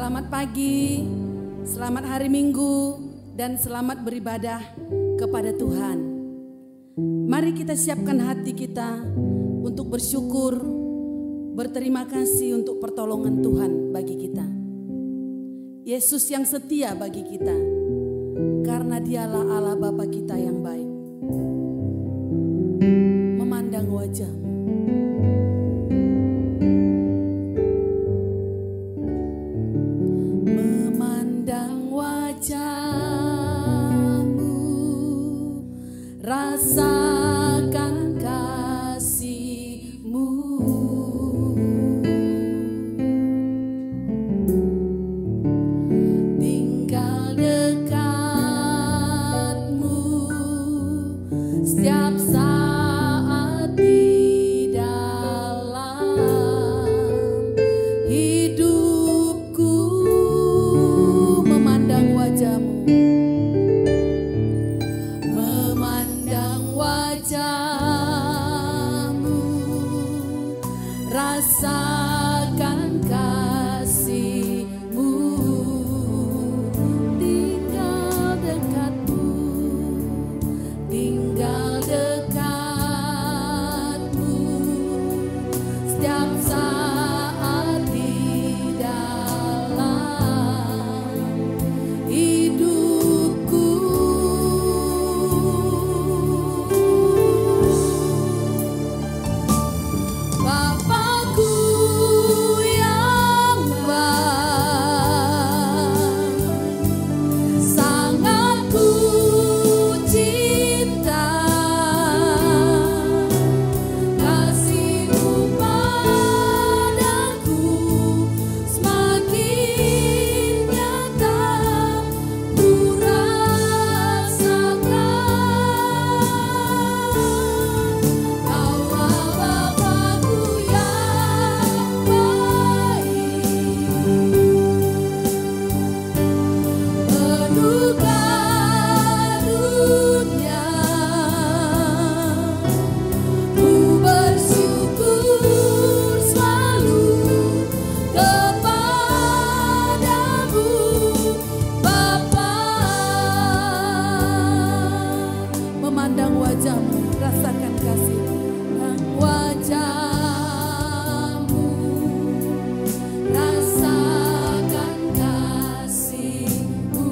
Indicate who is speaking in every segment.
Speaker 1: Selamat pagi, selamat hari Minggu, dan selamat beribadah kepada Tuhan. Mari kita siapkan hati kita untuk bersyukur, berterima kasih untuk pertolongan Tuhan bagi kita. Yesus yang setia bagi kita, karena Dialah Allah Bapa kita yang baik. Memandang wajah-Mu, rasakan kasih-Mu, tinggal dekat-Mu setiap saat di dalam hidupku. Memandang wajah-Mu, rasakan kasih-Mu, tinggal dekat-Mu, tinggal dekat-Mu setiap saat di dalam hidupku. Rasakan kasih dan wajah-Mu, rasakan kasih-Mu,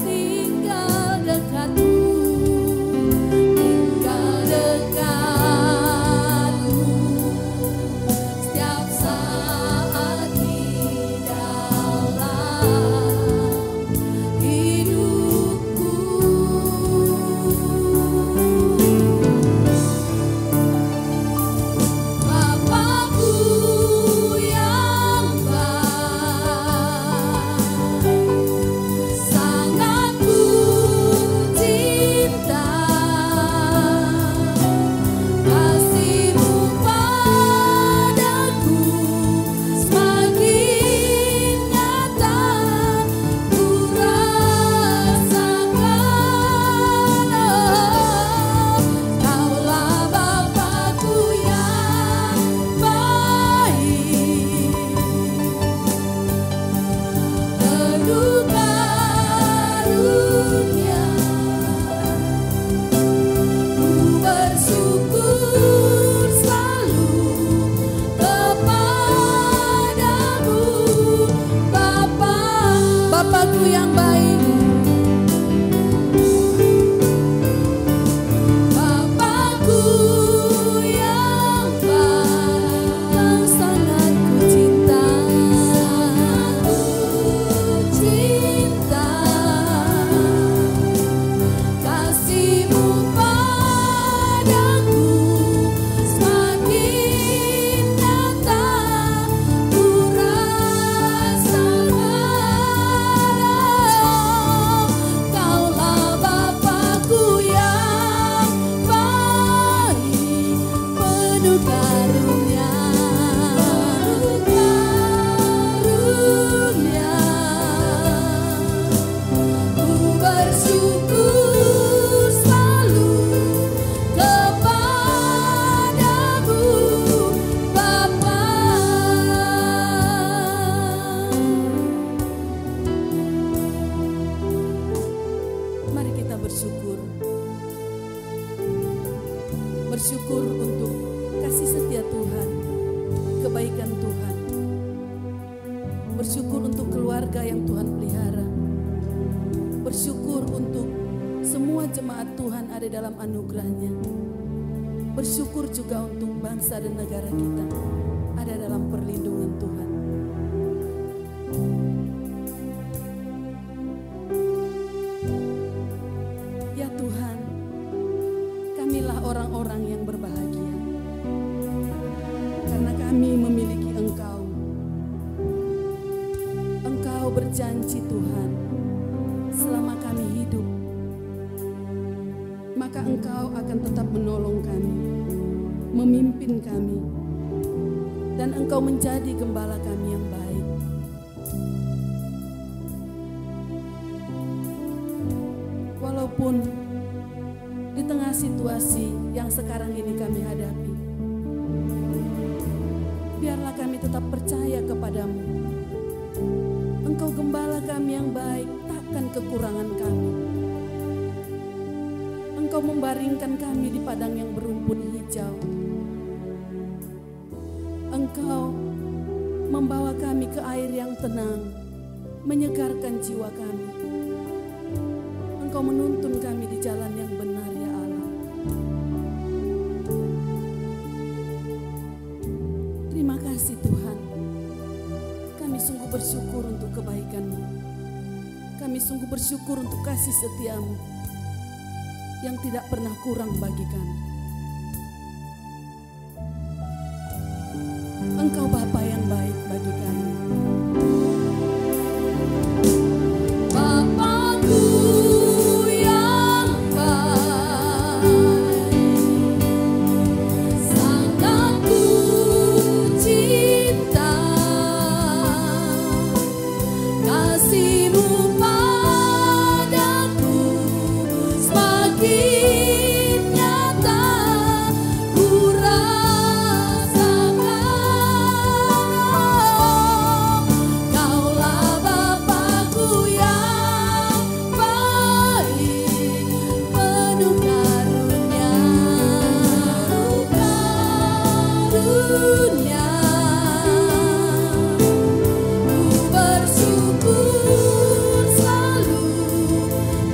Speaker 1: tinggal dekat-Mu, tinggal dekat-Mu setiap saat di dalam hidupku. Bapakku yang baik, Bapakku yang baik, yang sangat ku cinta, kasih-Mu padaku semakin nyata ku rasakan. keluarga yang Tuhan pelihara. Bersyukur untuk semua jemaat Tuhan ada dalam anugerah-Nya. Bersyukur juga untuk bangsa dan negara kita ada dalam perlindungan Tuhan. Ya Tuhan, kamilah orang-orang yang berbahagia karena kami memiliki Engkau. Engkau berjanji Tuhan, selama kami hidup, maka Engkau akan tetap menolong kami, memimpin kami, dan Engkau menjadi gembala kami yang baik. Walaupun di tengah situasi yang sekarang ini kami hadapi, biarlah kami tetap percaya kepadamu. Engkau gembala kami yang baik, takkan kekurangan kami. Engkau membaringkan kami di padang yang berumput hijau. Engkau membawa kami ke air yang tenang, menyegarkan jiwa kami. Engkau menuntun kami di jalan yang benar, ya Allah. Terima kasih Tuhan. Kami sungguh bersyukur untuk kebaikan-Mu. Kami sungguh bersyukur untuk kasih setia-Mu yang tidak pernah kurang bagi kami. Engkau Bapa yang baik bagi kami. Bapa-Ku yang baik, sangat Ku cinta, kasih-Mu padaku semakin nyata ku rasakan. Kaulah Bapa-Ku yang baik, penuh karunia, karunia. Ku bersyukur selalu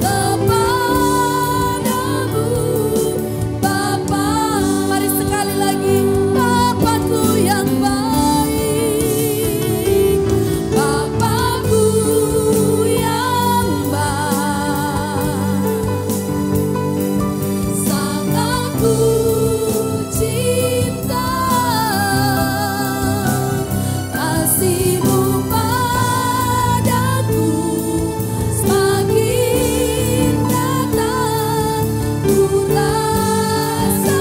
Speaker 1: kepadamu, Bapa. Mari sekali lagi, Bapa-Ku yang baik, Bapa-Ku yang baik, sangat Ku cinta, kasih-Mu padaku semakin nyata ku rasakan.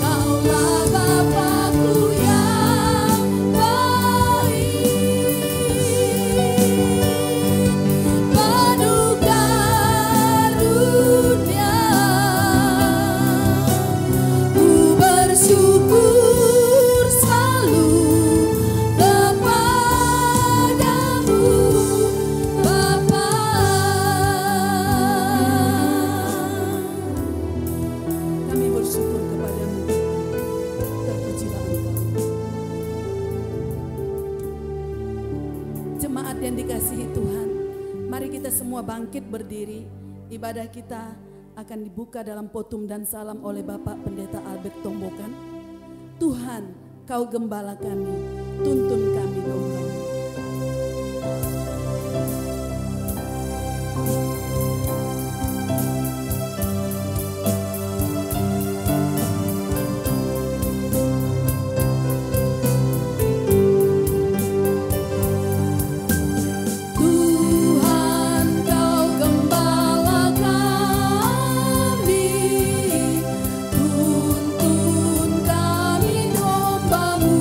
Speaker 1: Kaulah Bapa-Ku yang baik, penuh karunia. Ku bersyukur selalu kepadamu, Bapa. Kami bersyukur kepadamu, terpujilah Engkau. Jemaat yang dikasihi Tuhan, mari kita semua bangkit berdiri. Ibadah kita akan dibuka dalam potum dan salam oleh Bapak Pendeta Albert Tombokan. Tuhan, Kau gembala kami, tuntun kami domba. Tuhan, Kau gembala kami, tuntun kami domba-Mu.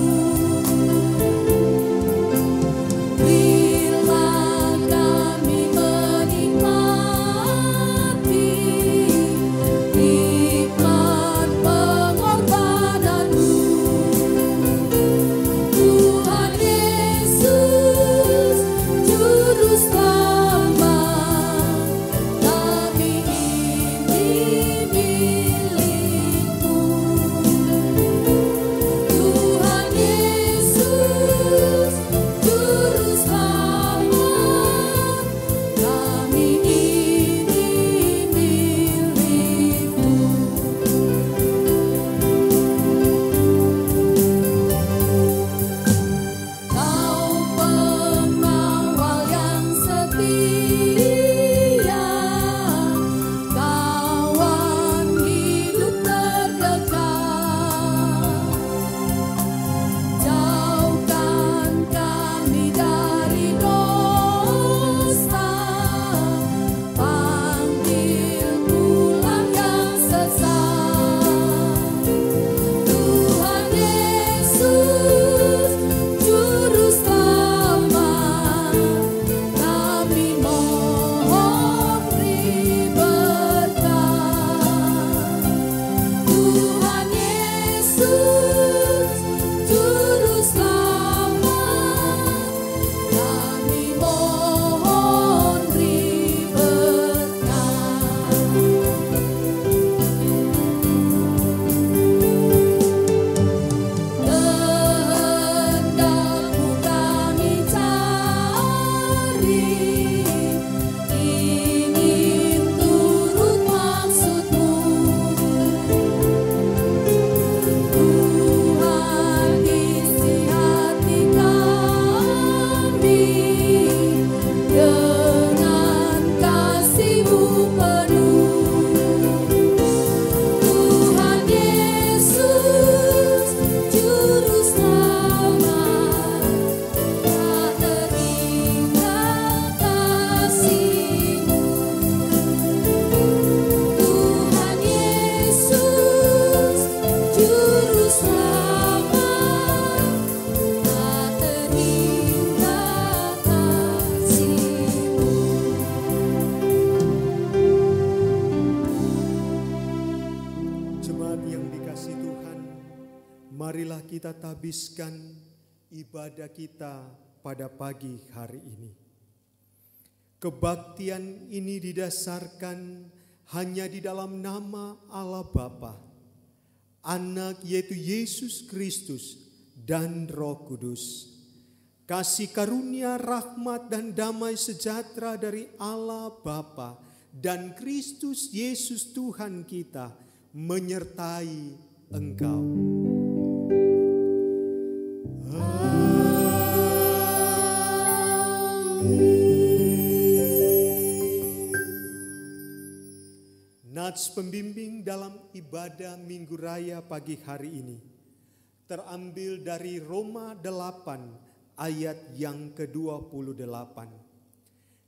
Speaker 2: Jemaat yang dikasihi Tuhan, marilah kita tabiskan ibadah kita pada pagi hari ini. Kebaktian ini didasarkan hanya di dalam nama Allah Bapa, Anak yaitu Yesus Kristus dan Roh Kudus. Kasih karunia, rahmat dan damai sejahtera dari Allah Bapa dan Kristus Yesus Tuhan kita menyertai engkau. Nats pembimbing dalam ibadah Minggu Raya pagi hari ini terambil dari Roma 8 ayat yang ke-28.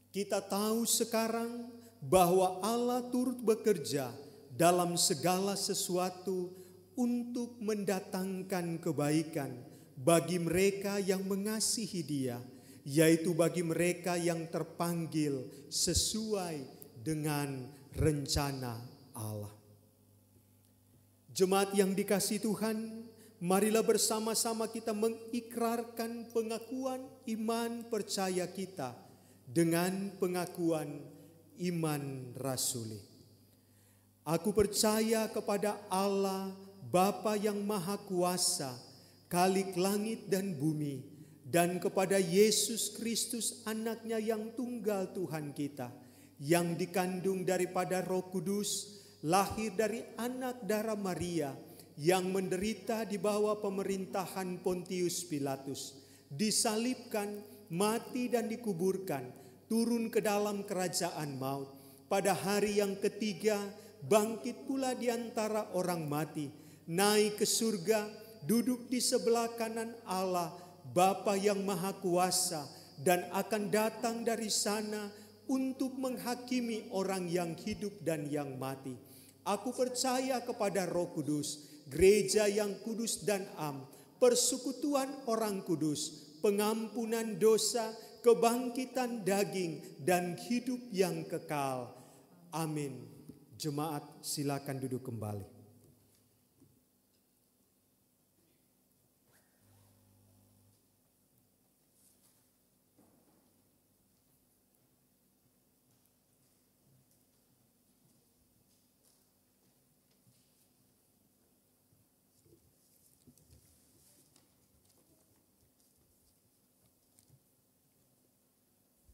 Speaker 2: Kita tahu sekarang bahwa Allah turut bekerja dalam segala sesuatu untuk mendatangkan kebaikan bagi mereka yang mengasihi Dia, yaitu bagi mereka yang terpanggil sesuai dengan rencana Allah. Jemaat yang dikasihi Tuhan, marilah bersama-sama kita mengikrarkan pengakuan iman percaya kita dengan pengakuan iman rasuli. Aku percaya kepada Allah, Bapa yang Maha Kuasa, Khalik langit dan bumi, dan kepada Yesus Kristus anaknya yang tunggal Tuhan kita, yang dikandung daripada Roh Kudus, lahir dari anak darah Maria, yang menderita di bawah pemerintahan Pontius Pilatus, disalibkan, mati dan dikuburkan, turun ke dalam kerajaan maut. Pada hari yang ketiga, bangkit pula di antara orang mati, naik ke surga, duduk di sebelah kanan Allah, Bapa yang Maha Kuasa, dan akan datang dari sana untuk menghakimi orang yang hidup dan yang mati. Aku percaya kepada Roh Kudus, gereja yang kudus dan am, persekutuan orang kudus, pengampunan dosa, kebangkitan daging, dan hidup yang kekal. Amin. Jemaat, silakan duduk kembali.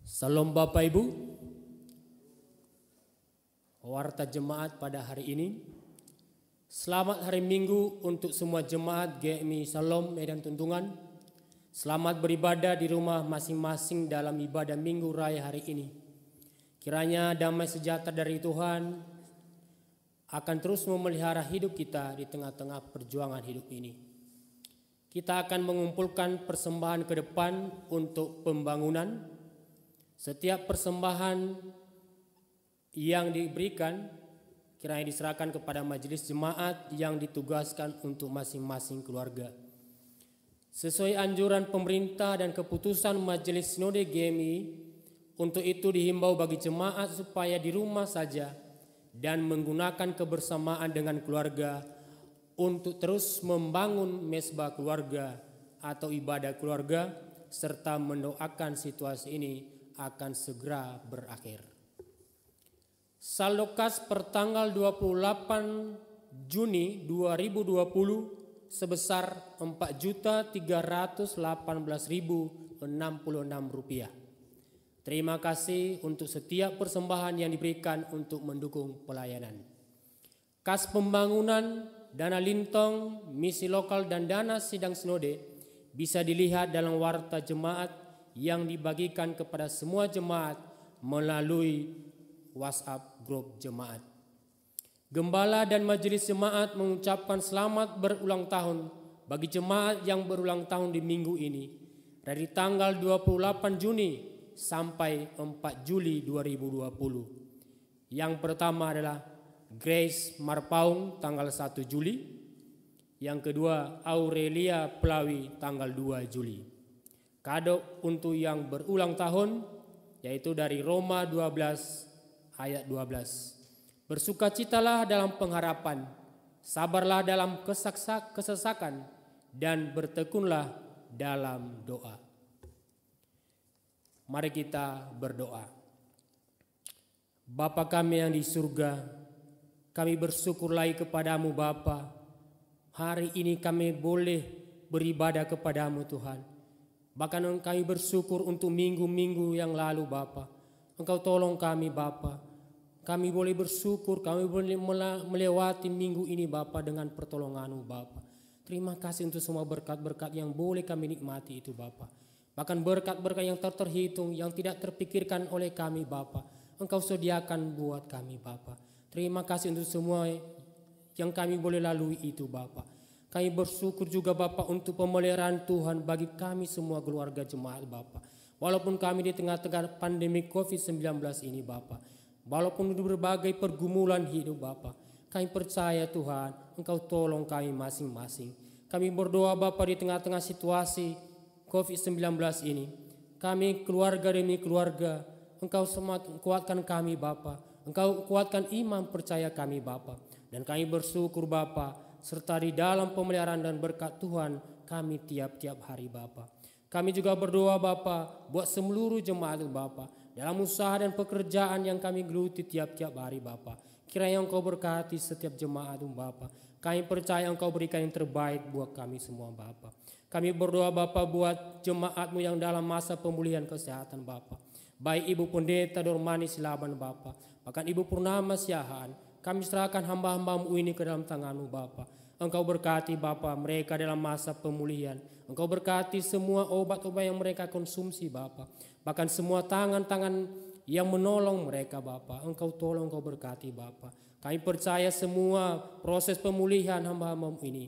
Speaker 3: Salam Bapak Ibu, warta jemaat pada hari ini. Selamat hari Minggu untuk semua jemaat GMI Salom Medan Tuntungan. Selamat beribadah di rumah masing-masing dalam ibadah Minggu Raya hari ini. Kiranya damai sejahtera dari Tuhan akan terus memelihara hidup kita di tengah-tengah perjuangan hidup ini. Kita akan mengumpulkan persembahan ke depan untuk pembangunan. Setiap persembahan yang diberikan kiranya diserahkan kepada majelis jemaat yang ditugaskan untuk masing-masing keluarga. Sesuai anjuran pemerintah dan keputusan majelis sinode GMI, untuk itu dihimbau bagi jemaat supaya di rumah saja dan menggunakan kebersamaan dengan keluarga untuk terus membangun mesbah keluarga atau ibadah keluarga, serta mendoakan situasi ini akan segera berakhir. Saldo kas per tanggal 28 Juni 2020 sebesar Rp4.318.066. Terima kasih untuk setiap persembahan yang diberikan untuk mendukung pelayanan. Kas pembangunan, dana lintong, misi lokal dan dana sidang sinode bisa dilihat dalam warta jemaat yang dibagikan kepada semua jemaat melalui WhatsApp grup jemaat. Gembala dan majelis jemaat mengucapkan selamat berulang tahun bagi jemaat yang berulang tahun di minggu ini dari tanggal 28 Juni sampai 4 Juli 2020. Yang pertama adalah Grace Marpaung tanggal 1 Juli. Yang kedua Aurelia Pelawi tanggal 2 Juli. Kado untuk yang berulang tahun yaitu dari Roma 12 ayat 12. Bersukacitalah dalam pengharapan, sabarlah dalam kesesakan, dan bertekunlah dalam doa. Mari kita berdoa. Bapa kami yang di surga, kami bersyukur lagi kepadamu Bapa. Hari ini kami boleh beribadah kepadamu Tuhan. Bahkan kami bersyukur untuk minggu-minggu yang lalu Bapa. Engkau tolong kami Bapa. Kami boleh bersyukur, kami boleh melewati minggu ini Bapa dengan pertolongan-Mu Bapa. Terima kasih untuk semua berkat-berkat yang boleh kami nikmati itu Bapa. Bahkan berkat-berkat yang tak terhitung, yang tidak terpikirkan oleh kami Bapa, Engkau sediakan buat kami Bapa. Terima kasih untuk semua yang kami boleh lalui itu Bapa. Kami bersyukur juga Bapa untuk pemeliharaan Tuhan bagi kami semua keluarga jemaat Bapa. Walaupun kami di tengah-tengah pandemi COVID-19 ini Bapa, walaupun di berbagai pergumulan hidup Bapa, kami percaya Tuhan, Engkau tolong kami masing-masing. Kami berdoa Bapa di tengah-tengah situasi COVID-19 ini. Kami keluarga demi keluarga, Engkau semakin kuatkan kami Bapa. Engkau kuatkan iman percaya kami Bapa. Dan kami bersyukur Bapa, serta di dalam pemeliharaan dan berkat Tuhan kami tiap-tiap hari Bapa. Kami juga berdoa Bapa buat seluruh jemaat Bapa dalam usaha dan pekerjaan yang kami geluti tiap-tiap hari Bapa. Kiranya Engkau berkati setiap jemaat Bapa. Kami percaya Engkau berikan yang terbaik buat kami semua Bapa. Kami berdoa Bapa buat jemaat-Mu yang dalam masa pemulihan kesehatan Bapa. Baik Ibu Pendeta Dormani Silaban Bapa, bahkan Ibu Purnama Siahaan, kami serahkan hamba-hamba-Mu ini ke dalam tangan-Mu Bapa. Engkau berkati Bapa mereka dalam masa pemulihan. Engkau berkati semua obat-obat yang mereka konsumsi Bapa. Bahkan semua tangan-tangan yang menolong mereka Bapa, Engkau tolong, Engkau berkati Bapa. Kami percaya semua proses pemulihan hamba-hamba-Mu ini.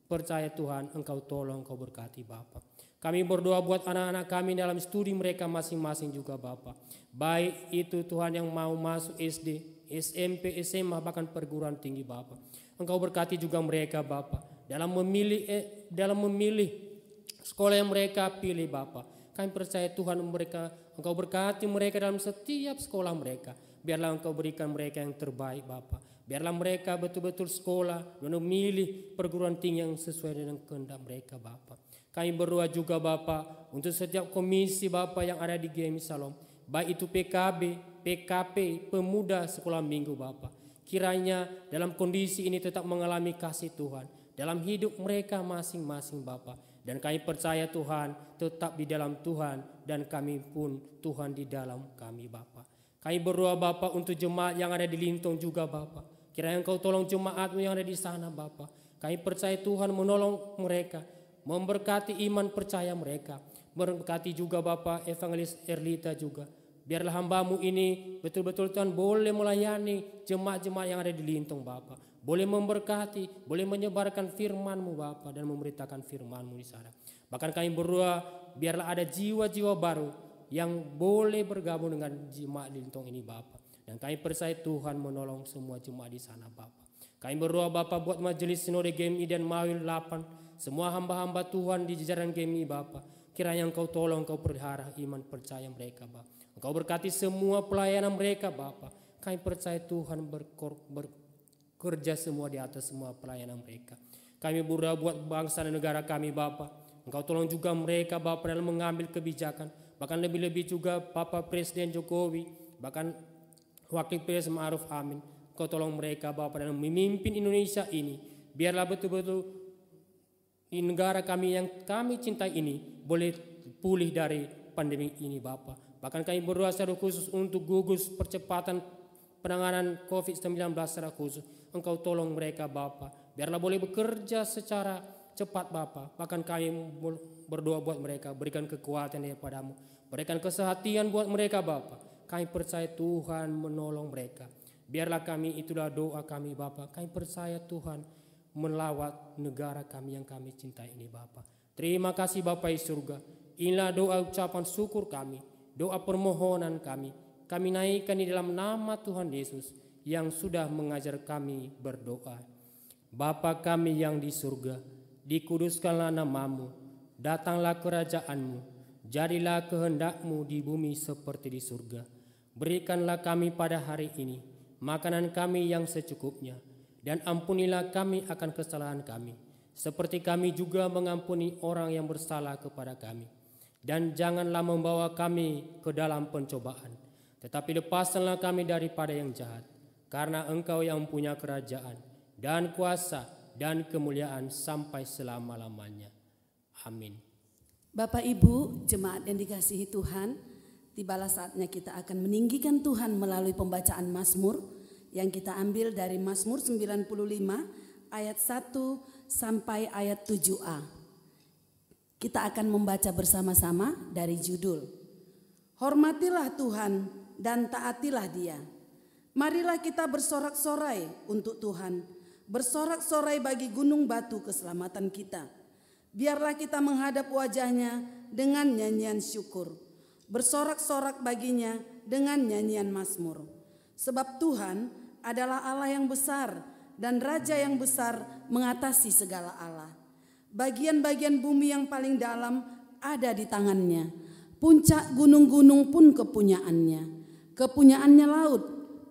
Speaker 3: Percaya Tuhan, Engkau tolong, Engkau berkati Bapa. Kami berdoa buat anak-anak kami dalam studi mereka masing-masing juga Bapa. Baik itu Tuhan yang mau masuk SD, SMP, SMA, bahkan perguruan tinggi Bapa. Engkau berkati juga mereka Bapa dalam memilih sekolah yang mereka pilih Bapa. Kami percaya Tuhan Engkau berkati mereka dalam setiap sekolah mereka. Biarlah Engkau berikan mereka yang terbaik Bapa. Biarlah mereka betul-betul sekolah dan memilih perguruan tinggi yang sesuai dengan kehendak mereka Bapa. Kami berdoa juga Bapa untuk setiap komisi Bapa yang ada di GMI Salom. Baik itu PKB, PKP, pemuda sekolah minggu Bapa. Kiranya dalam kondisi ini tetap mengalami kasih Tuhan dalam hidup mereka masing-masing Bapa. Dan kami percaya Tuhan tetap di dalam Tuhan dan kami pun Tuhan di dalam kami Bapa. Kami berdoa Bapa untuk jemaat yang ada di Lintong juga Bapa. Kiranya Engkau tolong jemaat-Mu yang ada di sana Bapa. Kami percaya Tuhan menolong mereka, memberkati iman percaya mereka. Berkati juga Bapa Evangelis Erlita juga. Biarlah hamba-Mu ini betul-betul Tuhan boleh melayani jemaat-jemaat yang ada di Lintong Bapa. Boleh memberkati, boleh menyebarkan firman-Mu Bapa dan memberitakan firman-Mu di sana. Bahkan kami berdoa biarlah ada jiwa-jiwa baru yang boleh bergabung dengan jemaat di Lintong ini Bapa. Dan kami percaya Tuhan menolong semua jemaat di sana Bapa. Kami berdoa Bapa buat majelis sinode GMI dan Mawil 8. Semua hamba-hamba Tuhan di jajaran GMI Bapa. Kiranya Engkau tolong, Engkau pelihara iman percaya mereka Bapa. Engkau berkati semua pelayanan mereka Bapa. Kami percaya Tuhan bekerja semua di atas semua pelayanan mereka. Kami berdoa buat bangsa dan negara kami Bapa. Engkau tolong juga mereka Bapa dalam mengambil kebijakan. Bahkan lebih-lebih juga Bapak Presiden Jokowi, bahkan Wakil Presiden Ma'ruf Amin. Engkau tolong mereka Bapa dalam memimpin Indonesia ini. Biarlah betul-betul di negara kami yang kami cintai ini boleh pulih dari pandemi ini Bapa. Bahkan kami berdoa secara khusus untuk gugus percepatan penanganan COVID-19 secara khusus. Engkau tolong mereka Bapa. Biarlah boleh bekerja secara cepat Bapa. Bahkan kami berdoa buat mereka. Berikan kekuatan daripada-Mu. Berikan kesehatan buat mereka Bapa. Kami percaya Tuhan menolong mereka. Biarlah kami, itulah doa kami Bapa. Kami percaya Tuhan melawat negara kami yang kami cintai ini Bapa. Terima kasih Bapa di surga. Inilah doa ucapan syukur kami. Doa permohonan kami. Kami naikkan di dalam nama Tuhan Yesus yang sudah mengajar kami berdoa. Bapa kami yang di surga, dikuduskanlah nama-Mu, datanglah kerajaan-Mu, jadilah kehendak-Mu di bumi seperti di surga. Berikanlah kami pada hari ini makanan kami yang secukupnya, Dan ampunilah kami akan kesalahan kami, seperti kami juga mengampuni orang yang bersalah kepada kami. Dan janganlah membawa kami ke dalam pencobaan, tetapi lepaskanlah kami daripada yang jahat. Karena Engkau yang punya kerajaan dan kuasa dan kemuliaan sampai selama-lamanya. Amin.
Speaker 1: Bapak Ibu, jemaat yang dikasihi Tuhan, tibalah saatnya kita akan meninggikan Tuhan melalui pembacaan Mazmur yang kita ambil dari Mazmur 95 ayat 1 sampai ayat 7a. Kita akan membaca bersama-sama dari judul Hormatilah Tuhan dan taatilah Dia. Marilah kita bersorak-sorai untuk Tuhan, bersorak-sorai bagi gunung batu keselamatan kita. Biarlah kita menghadap wajahnya dengan nyanyian syukur, bersorak-sorak baginya dengan nyanyian mazmur. Sebab Tuhan adalah Allah yang besar dan Raja yang besar mengatasi segala Allah. Bagian-bagian bumi yang paling dalam ada di tangannya. Puncak gunung-gunung pun kepunyaannya. Kepunyaannya laut,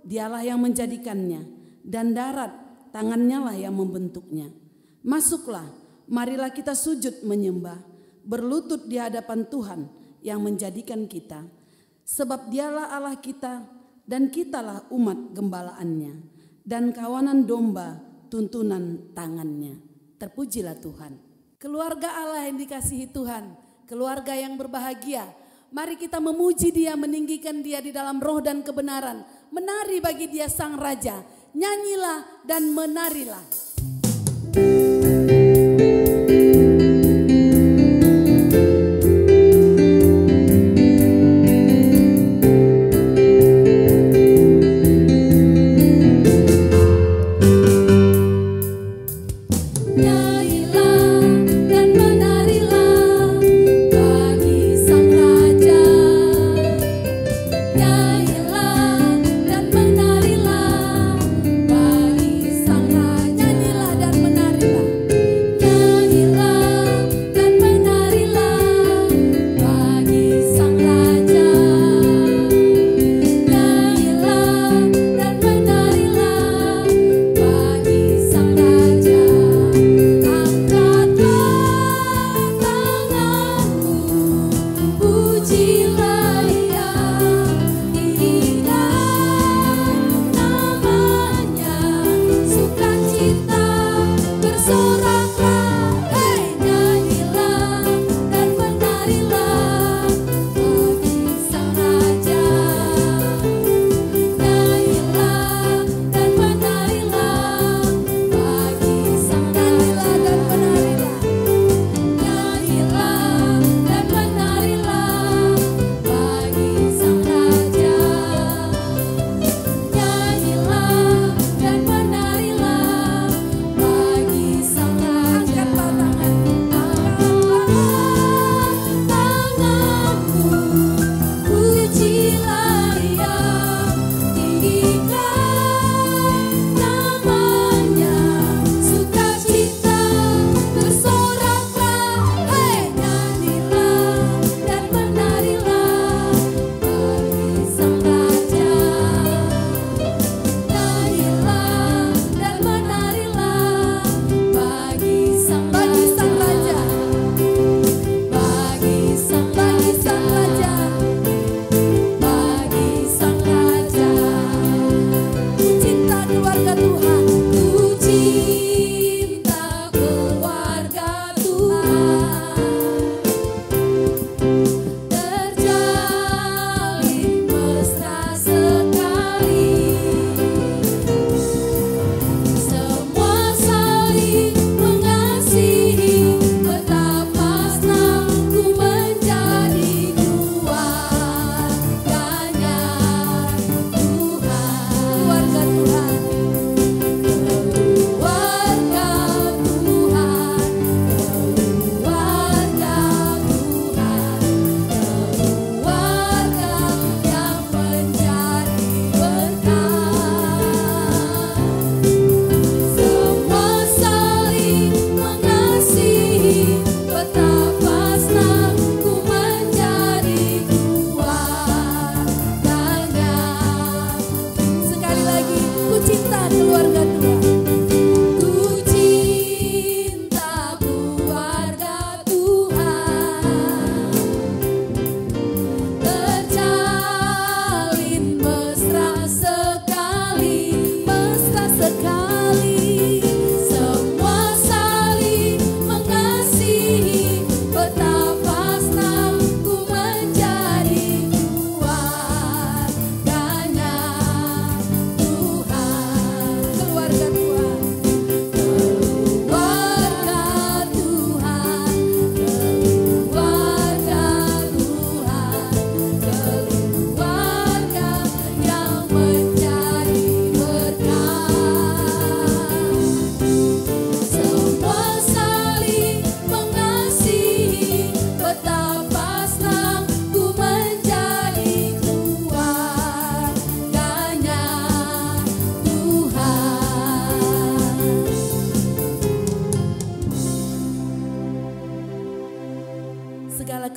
Speaker 1: Dialah yang menjadikannya. Dan darat, tangannya lah yang membentuknya. Masuklah, marilah kita sujud menyembah, berlutut di hadapan Tuhan yang menjadikan kita. Sebab Dialah Allah kita dan kitalah umat gembalaannya dan kawanan domba tuntunan tangannya. Terpujilah Tuhan. Keluarga Allah yang dikasihi Tuhan, keluarga yang berbahagia, mari kita memuji Dia, meninggikan Dia di dalam roh dan kebenaran. Menari bagi Dia Sang Raja, nyanyilah dan menarilah.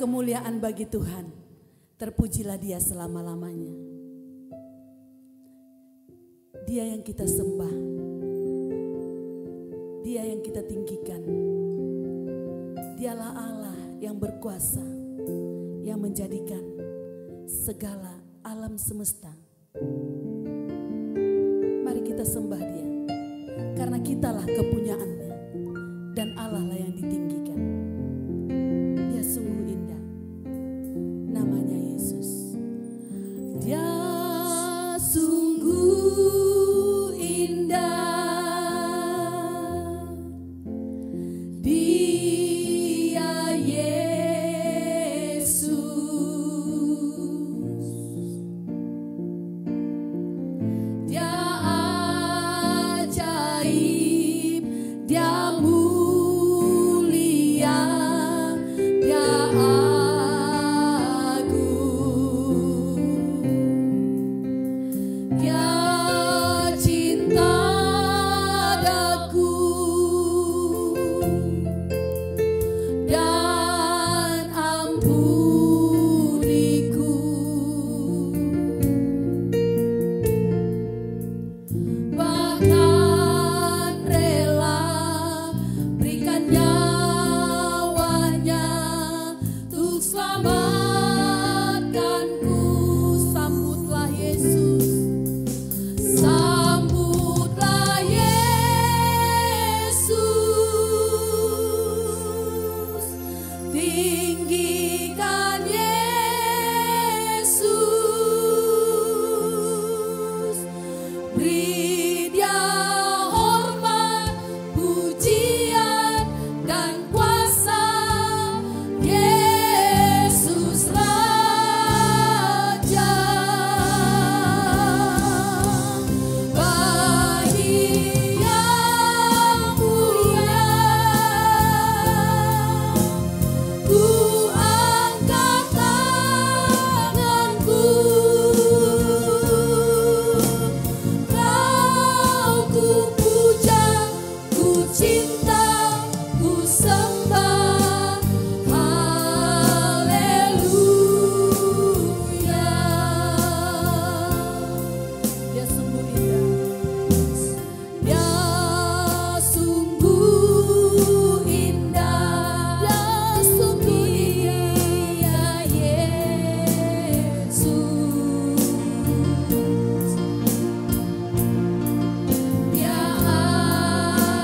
Speaker 1: kemuliaan bagi Tuhan. Terpujilah Dia selama-lamanya. Dia yang kita sembah. Dia yang kita tinggikan. Dialah Allah yang berkuasa, yang menjadikan segala alam semesta. Mari kita sembah Dia, karena kitalah kepunyaannya dan Allah lah yang ditinggikan. Dia sungguh indah, namanya Yesus. Dia sungguh indah. Dia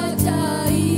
Speaker 1: ajaib.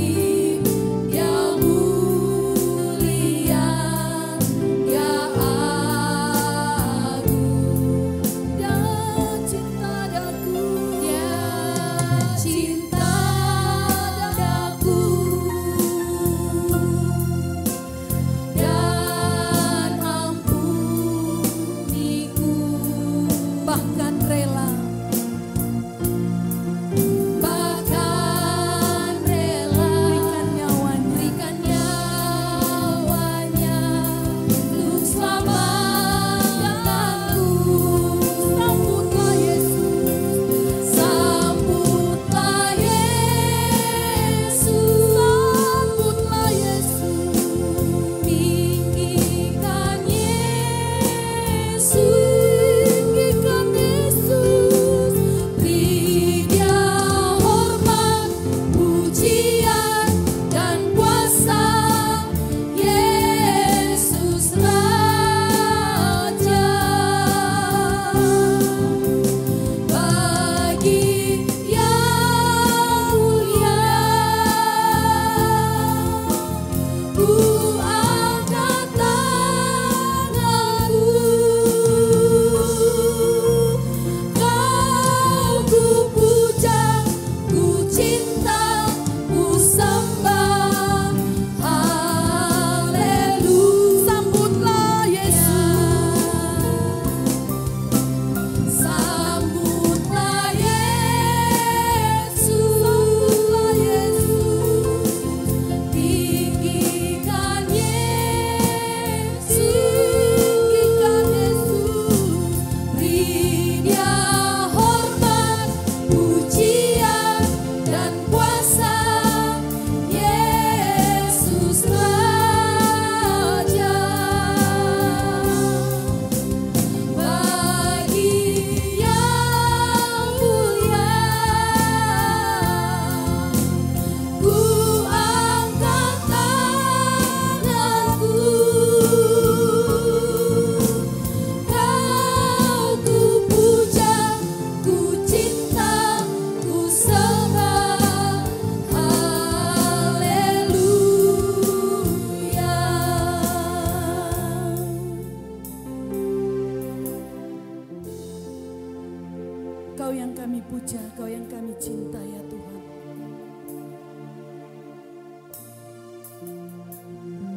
Speaker 1: cinta ya Tuhan.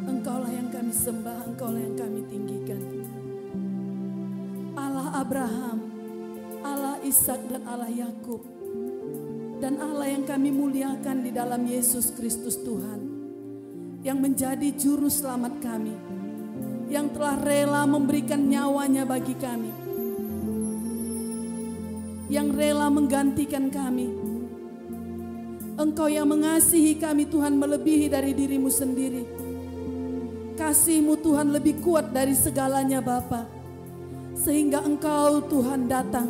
Speaker 1: Engkaulah yang kami sembah, Engkaulah yang kami tinggikan. Allah Abraham, Allah Ishak dan Allah Yakub, dan Allah yang kami muliakan di dalam Yesus Kristus Tuhan, yang menjadi juru selamat kami, yang telah rela memberikan nyawanya bagi kami, yang rela menggantikan kami. Engkau yang mengasihi kami Tuhan melebihi dari dirimu sendiri. Kasih-Mu Tuhan lebih kuat dari segalanya Bapa, sehingga Engkau Tuhan datang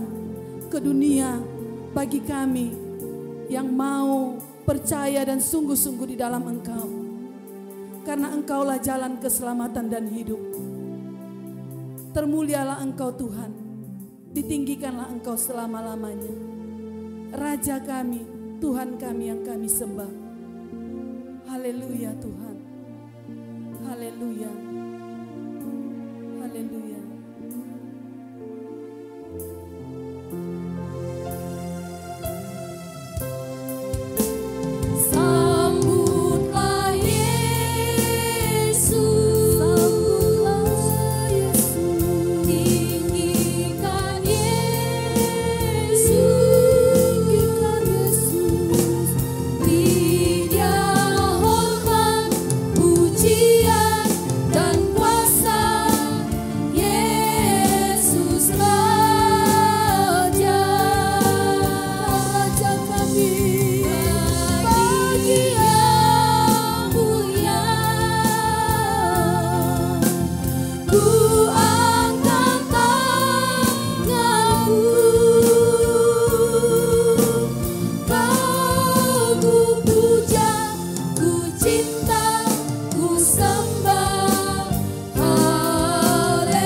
Speaker 1: ke dunia bagi kami yang mau percaya dan sungguh-sungguh di dalam Engkau. Karena Engkaulah jalan keselamatan dan hidup. Termulialah Engkau Tuhan, ditinggikanlah Engkau selama-lamanya. Raja kami, Tuhan kami yang kami sembah. Haleluya Tuhan. Haleluya. Haleluya.
Speaker 4: Sambutlah Yesus, tinggikan Yesus, beri Dia hormat, pujian dan kuasa. Yesus Raja, Raja kami, bagi yang mulia. Ku angkat tanganku, Kau ku puja, ku cinta, ku sembah. Haleluya.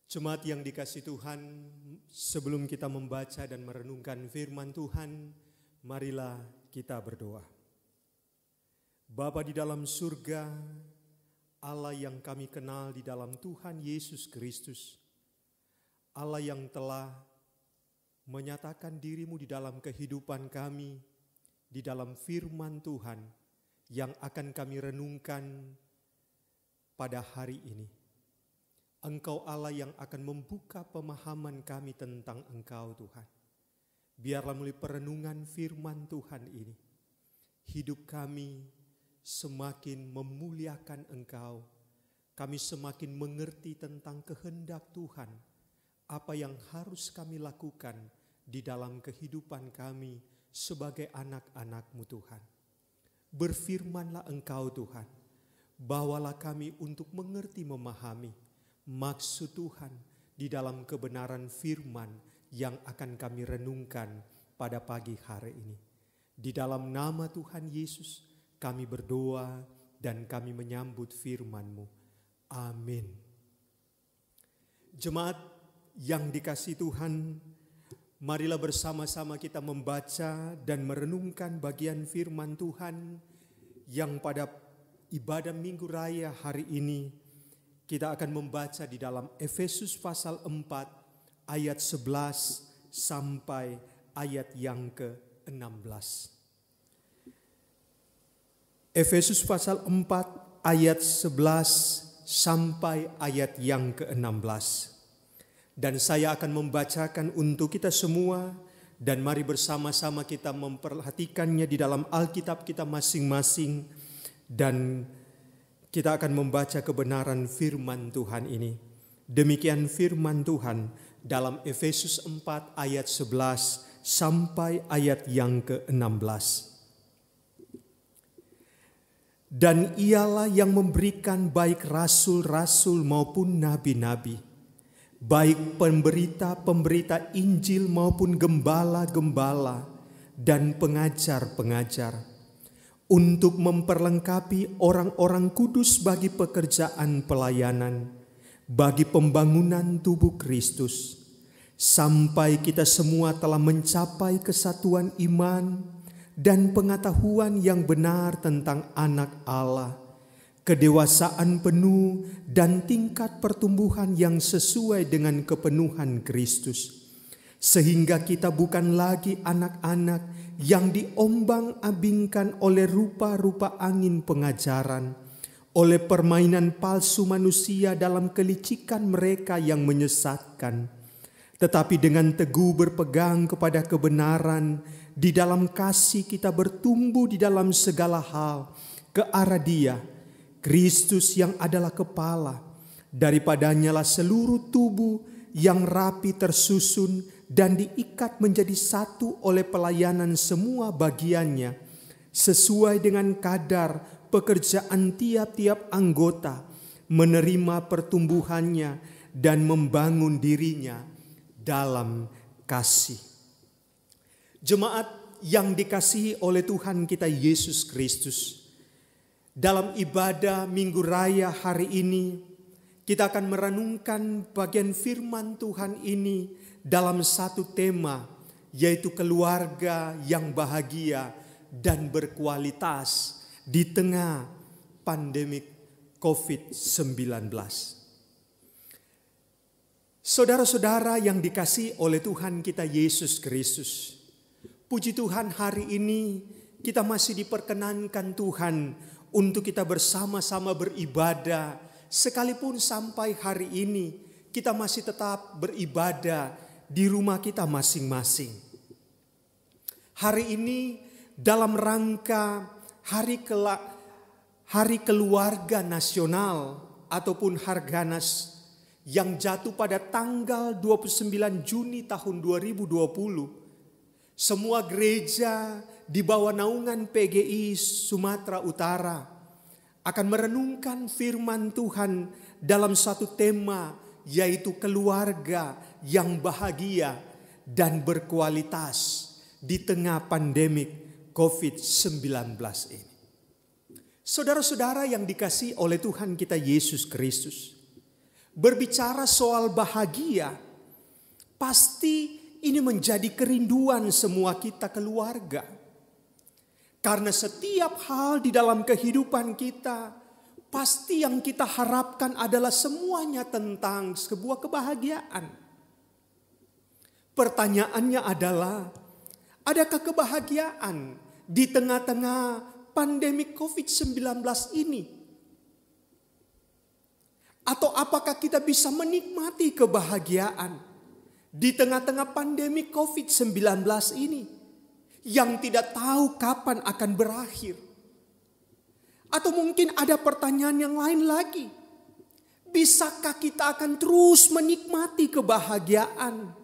Speaker 2: Jemaat yang dikasihi Tuhan, sebelum kita membaca dan merenungkan firman Tuhan, marilah kita berdoa. Bapa di dalam surga, Allah yang kami kenal di dalam Tuhan Yesus Kristus, Allah yang telah menyatakan dirimu di dalam kehidupan kami, di dalam firman Tuhan yang akan kami renungkan pada hari ini. Engkau Allah yang akan membuka pemahaman kami tentang Engkau Tuhan. Biarlah melalui perenungan firman Tuhan ini, hidup kami semakin memuliakan Engkau. Kami semakin mengerti tentang kehendak Tuhan, apa yang harus kami lakukan di dalam kehidupan kami sebagai anak-anak-Mu Tuhan. Berfirmanlah Engkau Tuhan, bawalah kami untuk mengerti memahami maksud Tuhan di dalam kebenaran firman yang akan kami renungkan pada pagi hari ini. Di dalam nama Tuhan Yesus kami berdoa dan kami menyambut firman-Mu. Amin. Jemaat yang dikasihi Tuhan, marilah bersama-sama kita membaca dan merenungkan bagian firman Tuhan yang pada ibadah Minggu Raya hari ini kita akan membaca di dalam Efesus pasal 4 ayat 11 sampai ayat yang ke-16. Efesus pasal 4 ayat 11 sampai ayat yang ke-16. Dan saya akan membacakan untuk kita semua, dan mari bersama-sama kita memperhatikannya di dalam Alkitab kita masing-masing, dan kita akan membaca kebenaran firman Tuhan ini. Demikian firman Tuhan dalam Efesus 4 ayat 11 sampai ayat yang ke-16. Dan ialah yang memberikan baik rasul-rasul maupun nabi-nabi, baik pemberita-pemberita Injil maupun gembala-gembala dan pengajar-pengajar, untuk memperlengkapi orang-orang kudus bagi pekerjaan pelayanan, bagi pembangunan tubuh Kristus, sampai kita semua telah mencapai kesatuan iman dan pengetahuan yang benar tentang Anak Allah, kedewasaan penuh, dan tingkat pertumbuhan yang sesuai dengan kepenuhan Kristus. Sehingga kita bukan lagi anak-anak yang diombang-ambingkan oleh rupa-rupa angin pengajaran, oleh permainan palsu manusia dalam kelicikan mereka yang menyesatkan. Tetapi dengan teguh berpegang kepada kebenaran, di dalam kasih kita bertumbuh di dalam segala hal ke arah Dia, Kristus yang adalah kepala. Daripadanya lah seluruh tubuh yang rapi tersusun dan diikat menjadi satu oleh pelayanan semua bagiannya, sesuai dengan kadar pekerjaan tiap-tiap anggota, menerima pertumbuhannya dan membangun dirinya dalam kasih. Jemaat yang dikasihi oleh Tuhan kita Yesus Kristus, dalam ibadah Minggu Raya hari ini, kita akan merenungkan bagian firman Tuhan ini dalam satu tema, yaitu keluarga yang bahagia dan berkualitas di tengah pandemik COVID-19. Saudara-saudara yang dikasihi oleh Tuhan kita Yesus Kristus, puji Tuhan hari ini kita masih diperkenankan Tuhan untuk kita bersama-sama beribadah, sekalipun sampai hari ini kita masih tetap beribadah di rumah kita masing-masing. Hari ini dalam rangka Hari Keluarga Nasional ataupun Harganas yang jatuh pada tanggal 29 Juni tahun 2020, semua gereja di bawah naungan PGI Sumatera Utara akan merenungkan firman Tuhan dalam satu tema, yaitu keluarga yang bahagia dan berkualitas di tengah pandemik COVID-19 ini. Saudara-saudara yang dikasihi oleh Tuhan kita Yesus Kristus, berbicara soal bahagia, pasti ini menjadi kerinduan semua kita keluarga. Karena setiap hal di dalam kehidupan kita, pasti yang kita harapkan adalah semuanya tentang sebuah kebahagiaan. Pertanyaannya adalah, adakah kebahagiaan di tengah-tengah pandemi COVID-19 ini? Atau apakah kita bisa menikmati kebahagiaan di tengah-tengah pandemi COVID-19 ini yang tidak tahu kapan akan berakhir? Atau mungkin ada pertanyaan yang lain lagi. Bisakah kita akan terus menikmati kebahagiaan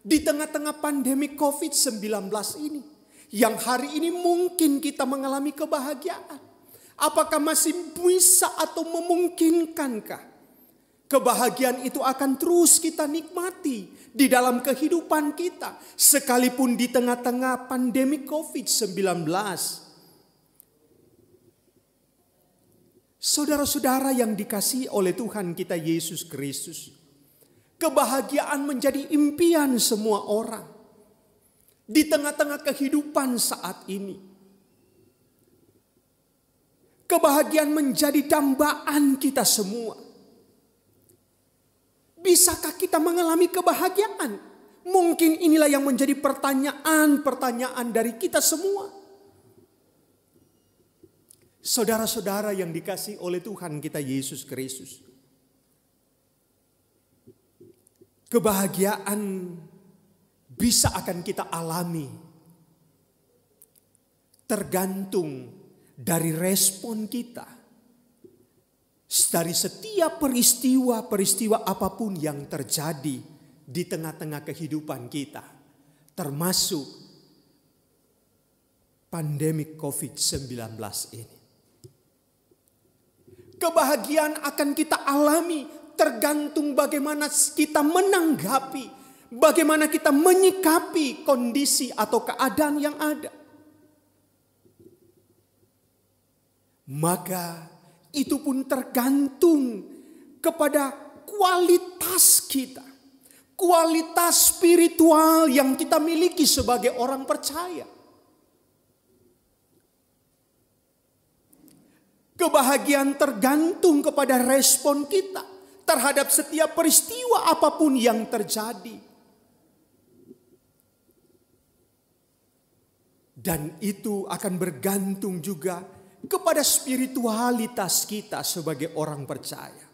Speaker 2: di tengah-tengah pandemi COVID-19 ini? Yang hari ini mungkin kita mengalami kebahagiaan. Apakah masih bisa atau memungkinkankah kebahagiaan itu akan terus kita nikmati di dalam kehidupan kita, sekalipun di tengah-tengah pandemi COVID-19? Saudara-saudara yang dikasihi oleh Tuhan kita Yesus Kristus, kebahagiaan menjadi impian semua orang di tengah-tengah kehidupan saat ini. Kebahagiaan menjadi dambaan kita semua. Bisakah kita mengalami kebahagiaan? Mungkin inilah yang menjadi pertanyaan-pertanyaan dari kita semua. Saudara-saudara yang dikasihi oleh Tuhan kita Yesus Kristus, kebahagiaan bisa akan kita alami tergantung dari respon kita dari setiap peristiwa apapun yang terjadi di tengah-tengah kehidupan kita, termasuk pandemi COVID-19 ini. Kebahagiaan akan kita alami tergantung bagaimana kita menanggapi, bagaimana kita menyikapi kondisi atau keadaan yang ada. Maka itu pun tergantung kepada kualitas kita, kualitas spiritual yang kita miliki sebagai orang percaya. Kebahagiaan tergantung kepada respon kita terhadap setiap peristiwa apapun yang terjadi. Dan itu akan bergantung juga kepada spiritualitas kita sebagai orang percaya.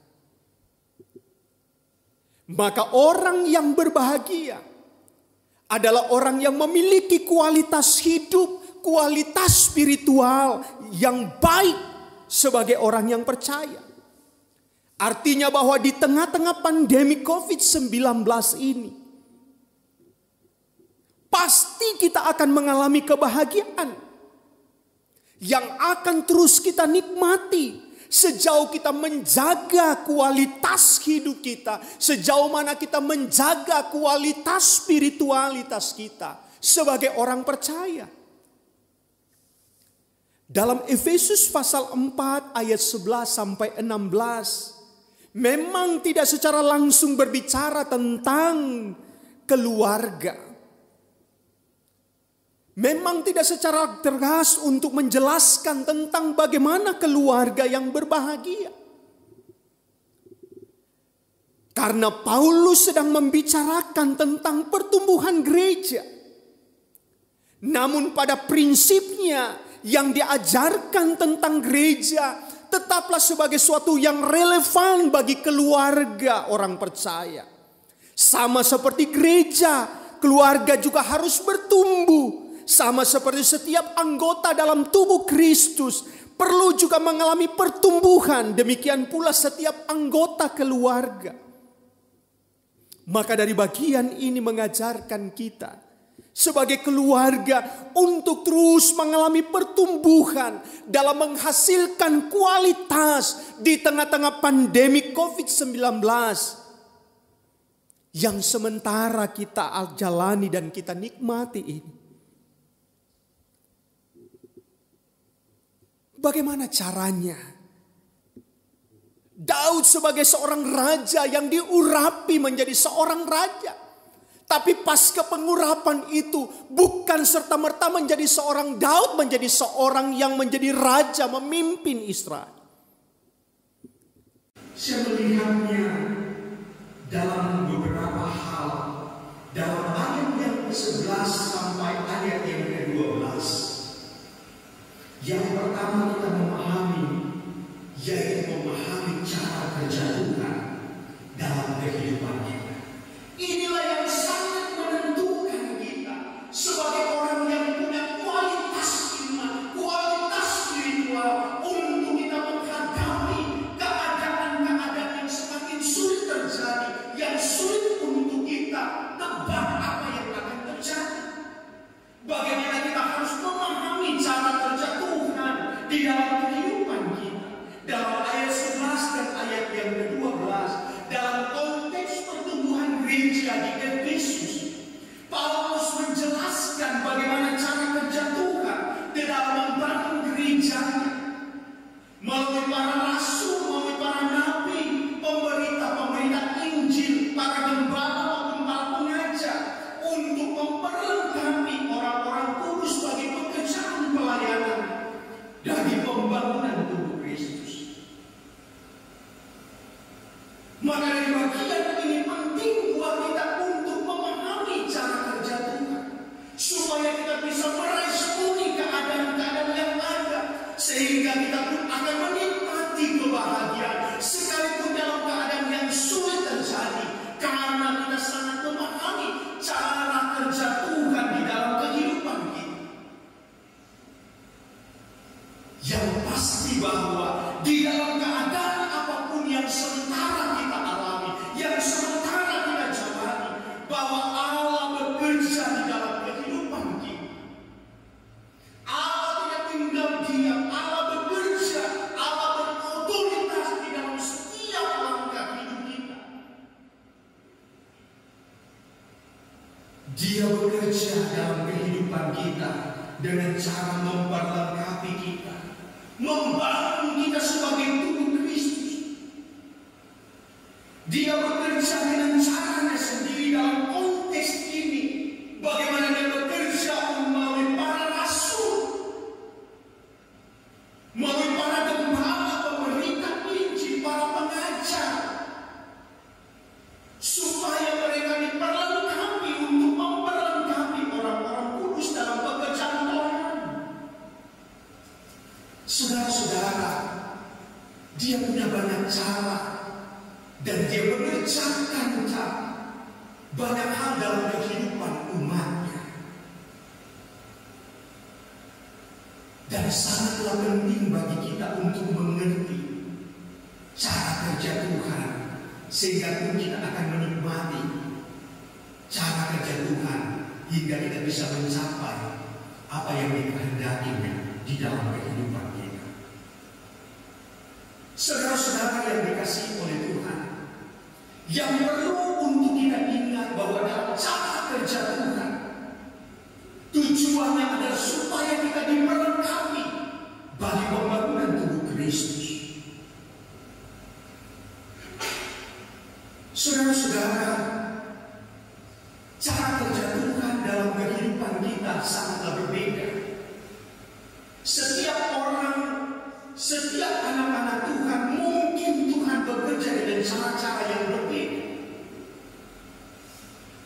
Speaker 2: Maka orang yang berbahagia adalah orang yang memiliki kualitas hidup, kualitas spiritual yang baik sebagai orang yang percaya. Artinya bahwa di tengah-tengah pandemi COVID-19 ini, pasti kita akan mengalami kebahagiaan yang akan terus kita nikmati sejauh kita menjaga kualitas hidup kita, sejauh mana kita menjaga kualitas spiritualitas kita sebagai orang percaya. Dalam Efesus pasal 4 ayat 11 sampai 16, memang tidak secara langsung berbicara tentang keluarga. Memang tidak secara tegas untuk menjelaskan tentang bagaimana keluarga yang berbahagia. Karena Paulus sedang membicarakan tentang pertumbuhan gereja. Namun pada prinsipnya yang diajarkan tentang gereja tetaplah sebagai suatu yang relevan bagi keluarga orang percaya. Sama seperti gereja, keluarga juga harus bertumbuh. Sama seperti setiap anggota dalam tubuh Kristus perlu juga mengalami pertumbuhan. Demikian pula setiap anggota keluarga. Maka dari bagian ini mengajarkan kita sebagai keluarga untuk terus mengalami pertumbuhan dalam menghasilkan kualitas di tengah-tengah pandemi COVID-19 yang sementara kita jalani dan kita nikmati ini. Bagaimana caranya? Daud sebagai seorang raja yang diurapi menjadi seorang raja. Tapi pasca pengurapan itu bukan serta-merta menjadi seorang Daud menjadi seorang yang menjadi raja memimpin Israel.
Speaker 5: Saya melihatnya dalam beberapa hal. Dalam ayat yang ke-11 sampai ayat yang ke-12. Yang pertama kita memahami, yaitu memahami cara kerja Tuhan dalam kehidupan kita. Inilah yang sangat menentukan kita sebagai orang yang punya kualitas iman, kualitas spiritual untuk kita menghadapi keadaan-keadaan yang semakin sulit terjadi, yang sulit untuk kita tebak apa yang akan terjadi. Bagaimana kita harus memahami cara kerja Tuhan di dalam kehidupan kita. Dalam ayat 11 dan ayat yang ke-12, dalam konteks pertumbuhan gereja di Efesus, Paulus menjelaskan bagaimana cara kerja Tuhan di dalam membangun gerejanya. Melalui para rasul, melalui para nabi, pemberita-pemberita Injil, para gembala maupun para pengajar, untuk memperlengkapi orang-orang kudus bagi pekerjaan pelayanan dari pembangunan tubuh Kristus. Maka dari bagian ini penting buat kita untuk memahami cara kerja Tuhan, supaya kita bisa meresponi keadaan-keadaan yang ada, sehingga kita pun akan menikmati kebahagiaan sekalipun dalam keadaan yang sulit terjadi, karena kita sangat memahami cara kerja Tuhan di dalam kehidupan kita. Yang pasti bahwa di dalam keadaan apapun yang sementara kita alami, yang sementara kita jalani, bahwa Allah bekerja di dalam kehidupan kita. Allah tidak tinggal diam, Allah bekerja, Allah berotoritas di dalam setiap langkah hidup kita. Dia bekerja dalam kehidupan kita dengan cara memperlengkapi kita, membangun kita sebagai tubuh Kristus. Dia bekerja dengan caranya sendiri dalam konteks ini. Bagaimana dia bekerja melalui para rasul, melalui para gembala, mengerjakan banyak hal dalam kehidupan umatnya. Dan sangatlah penting bagi kita untuk mengerti cara kerja Tuhan, sehingga pun kita akan menikmati cara kerja Tuhan hingga kita bisa mencapai apa yang dikehendakinya di dalam kehidupan kita. Saudara-saudara yang dikasihi oleh Tuhan, yang perlu untuk kita ingat bahwa dalam cara kerja Tuhan, tujuannya adalah supaya kita diperlengkapi bagi pembangunan tubuh Kristus. Saudara-saudara, cara kerja Tuhan dalam kehidupan kita sangatlah berbeda. Setiap orang, setiap anak-anak Tuhan, mungkin Tuhan bekerja dengan cara-cara yang berbeda.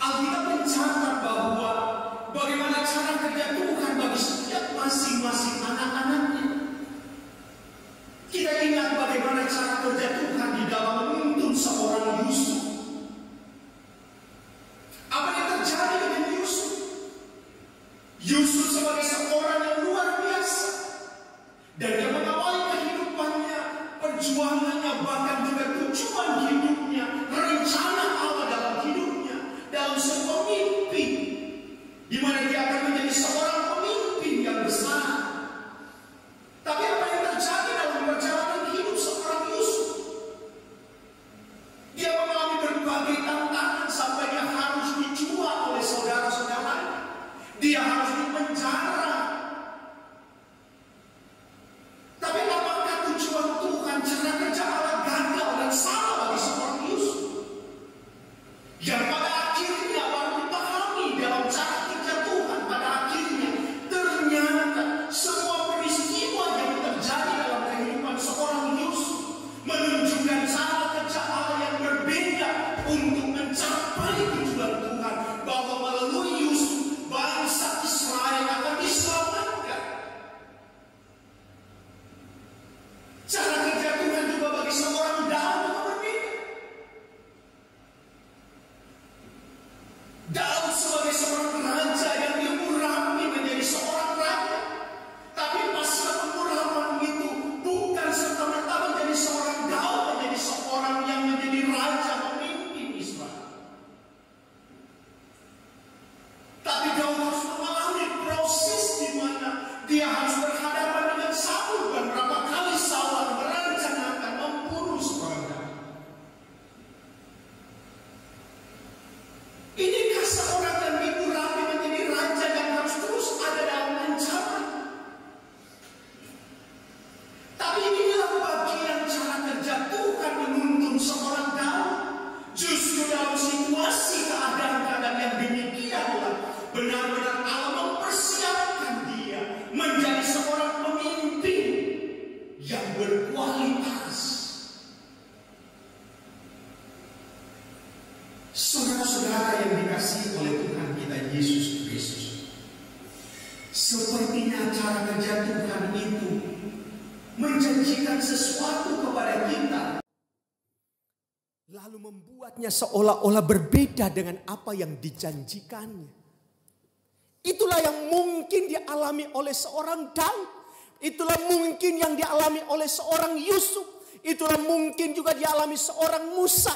Speaker 5: Alkitab mencatat bahwa bagaimana cara kerja Tuhan bagi setiap masing-masing anak-anaknya. Kita ingat bagaimana cara kerja Tuhan di dalam menuntun seorang Yusuf. Apa yang terjadi dengan Yusuf? Yusuf sebagai seorang yang luar biasa, dan dia mengawali kehidupannya, perjuangannya, bahkan juga tujuan hidupnya, rencana Allah dalam hidupnya, dalam sebuah mimpi, di mana dia akan menjadi seorang pemimpin yang besar. Tapi apa yang terjadi dalam perjalanan hidup seorang Yusuf? Dia mengalami berbagai tantangan sampai dia harus dijual oleh saudara-saudaranya. Dia harus dipenjara. Tapi apakah tujuan Tuhan, cara kerja Allah gagal dan salah bagi seorang Yusuf? Yang pada akhirnya baru dipahami dalam cara kerja Tuhan, pada akhirnya ternyata semua peristiwa yang terjadi dalam kehidupan seorang Yusuf menunjukkan cara kerja Allah yang berbeda untuk mencapai tujuan Tuhan, bahwa melalui Yusuf bangsa Israel akan diselamatkan. Cara kerja Tuhan juga bagi seorang Daud berbeda. Daud sebagai seorang raja yang diurapi menjadi seorang raja, tapi pasca pengurapan itu bukan serta-merta menjadi seorang Daud menjadi seorang yang menjadi raja pemimpin Israel. Tapi Daud harus mengalami proses di mana dia harus berhadapan dengan Saul, dan berapa kali Saul merencanakan membunuh seorang Daud. Inikah seorang yang diurapi menjadi raja yang harus terus ada dalam ancaman? Tapi inilah bagian cara kerja Tuhan menuntun seorang Daud. Justru dalam situasi keadaan yang demikianlah benar-benar Allah mempersiapkan dia menjadi seorang pemimpin yang berkualitas. Saudara-saudara yang dikasihi oleh Tuhan kita Yesus Kristus, sepertinya cara kerja Tuhan itu menjanjikan sesuatu kepada kita,
Speaker 2: lalu membuatnya seolah-olah berbeda dengan apa yang dijanjikannya. Itulah yang mungkin dialami oleh seorang Daud. Itulah mungkin yang dialami oleh seorang Yusuf. Itulah mungkin juga dialami seorang Musa.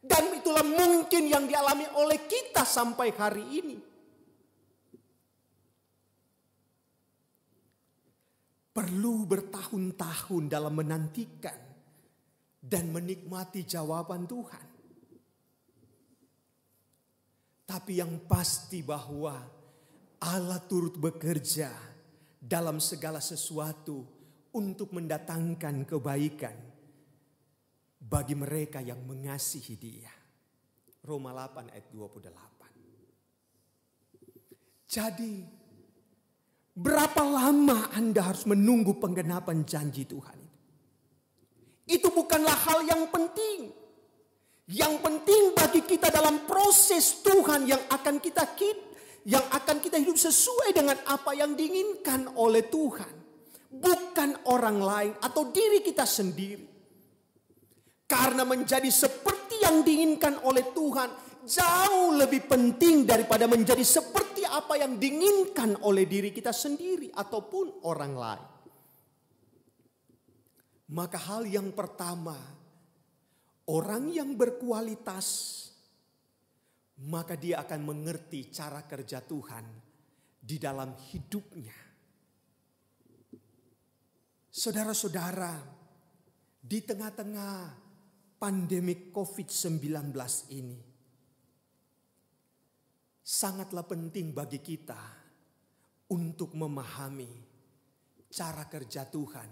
Speaker 2: Dan itulah mungkin yang dialami oleh kita sampai hari ini. Perlu bertahun-tahun dalam menantikan dan menikmati jawaban Tuhan. Tapi yang pasti bahwa Allah turut bekerja dalam segala sesuatu untuk mendatangkan kebaikan bagi mereka yang mengasihi Dia. Roma 8 ayat 28. Jadi, berapa lama Anda harus menunggu penggenapan janji Tuhan itu? Itu bukanlah hal yang penting. Yang penting bagi kita dalam proses Tuhan yang akan kita hidup sesuai dengan apa yang diinginkan oleh Tuhan. Bukan orang lain atau diri kita sendiri. Karena menjadi seperti yang diinginkan oleh Tuhan jauh lebih penting daripada menjadi seperti apa yang diinginkan oleh diri kita sendiri ataupun orang lain. Maka hal yang pertama, orang yang berkualitas, maka dia akan mengerti cara kerja Tuhan di dalam hidupnya. Saudara-saudara, di tengah-tengah pandemi COVID-19 ini, sangatlah penting bagi kita untuk memahami cara kerja Tuhan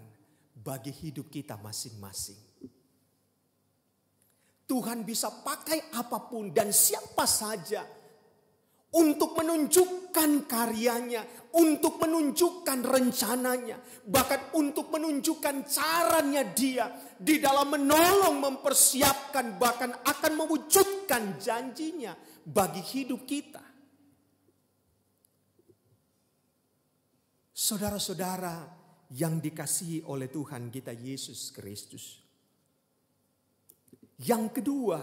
Speaker 2: bagi hidup kita masing-masing. Tuhan bisa pakai apapun dan siapa saja untuk menunjukkan karyanya, untuk menunjukkan rencananya, bahkan untuk menunjukkan caranya dia di dalam menolong, mempersiapkan, bahkan akan mewujudkan janjinya bagi hidup kita. Saudara-saudara yang dikasihi oleh Tuhan kita Yesus Kristus. Yang kedua,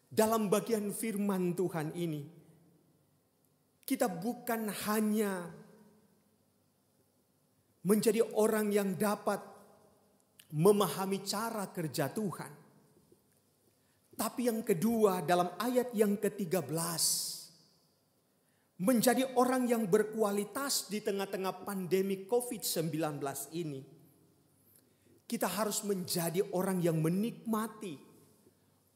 Speaker 2: dalam bagian firman Tuhan ini, kita bukan hanya menjadi orang yang dapat memahami cara kerja Tuhan. Tapi yang kedua, dalam ayat yang ke-13, menjadi orang yang berkualitas di tengah-tengah pandemi COVID-19 ini. Kita harus menjadi orang yang menikmati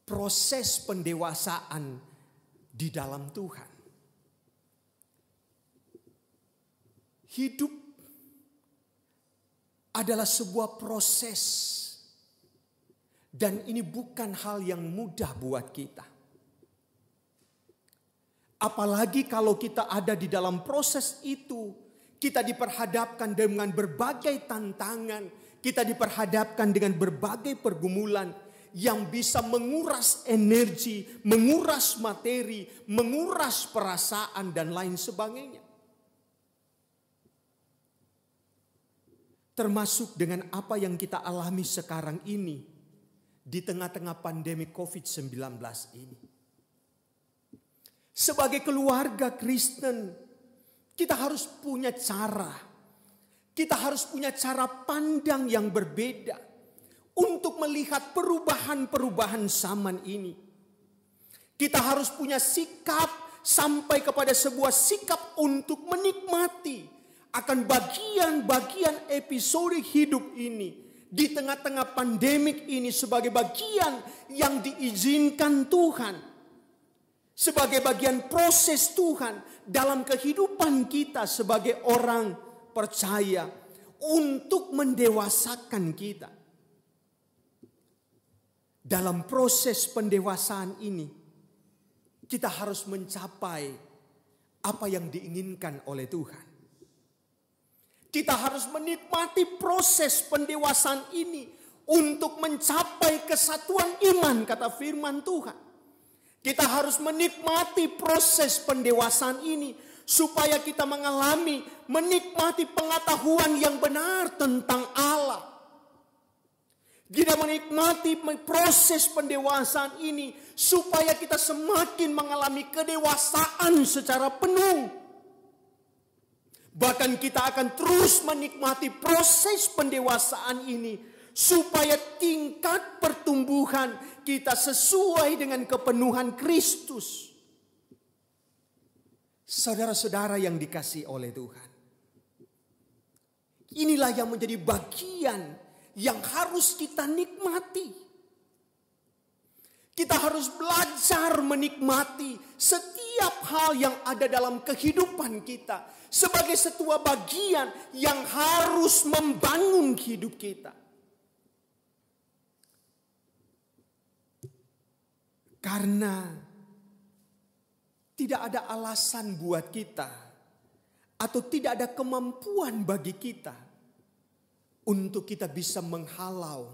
Speaker 2: proses pendewasaan di dalam Tuhan. Hidup adalah sebuah proses. Dan ini bukan hal yang mudah buat kita. Apalagi kalau kita ada di dalam proses itu, kita diperhadapkan dengan berbagai tantangan, kita diperhadapkan dengan berbagai pergumulan yang bisa menguras energi, menguras materi, menguras perasaan dan lain sebagainya. Termasuk dengan apa yang kita alami sekarang ini di tengah-tengah pandemi COVID-19 ini. Sebagai keluarga Kristen, kita harus punya cara. Kita harus punya cara pandang yang berbeda untuk melihat perubahan-perubahan zaman ini. Kita harus punya sikap sampai kepada sebuah sikap untuk menikmati akan bagian-bagian episode hidup ini di tengah-tengah pandemik ini sebagai bagian yang diizinkan Tuhan, sebagai bagian proses Tuhan dalam kehidupan kita sebagai orang percaya untuk mendewasakan kita. Dalam proses pendewasaan ini, kita harus mencapai apa yang diinginkan oleh Tuhan. Kita harus menikmati proses pendewasaan ini untuk mencapai kesatuan iman, kata firman Tuhan. Kita harus menikmati proses pendewasaan ini supaya kita menikmati pengetahuan yang benar tentang Allah. Kita menikmati proses pendewasaan ini supaya kita semakin mengalami kedewasaan secara penuh. Bahkan kita akan terus menikmati proses pendewasaan ini supaya tingkat pertumbuhan kita sesuai dengan kepenuhan Kristus. Saudara-saudara yang dikasihi oleh Tuhan, inilah yang menjadi bagian yang harus kita nikmati. Kita harus belajar menikmati setiap hal yang ada dalam kehidupan kita sebagai sebuah bagian yang harus membangun hidup kita. Karena tidak ada alasan buat kita atau tidak ada kemampuan bagi kita untuk kita bisa menghalau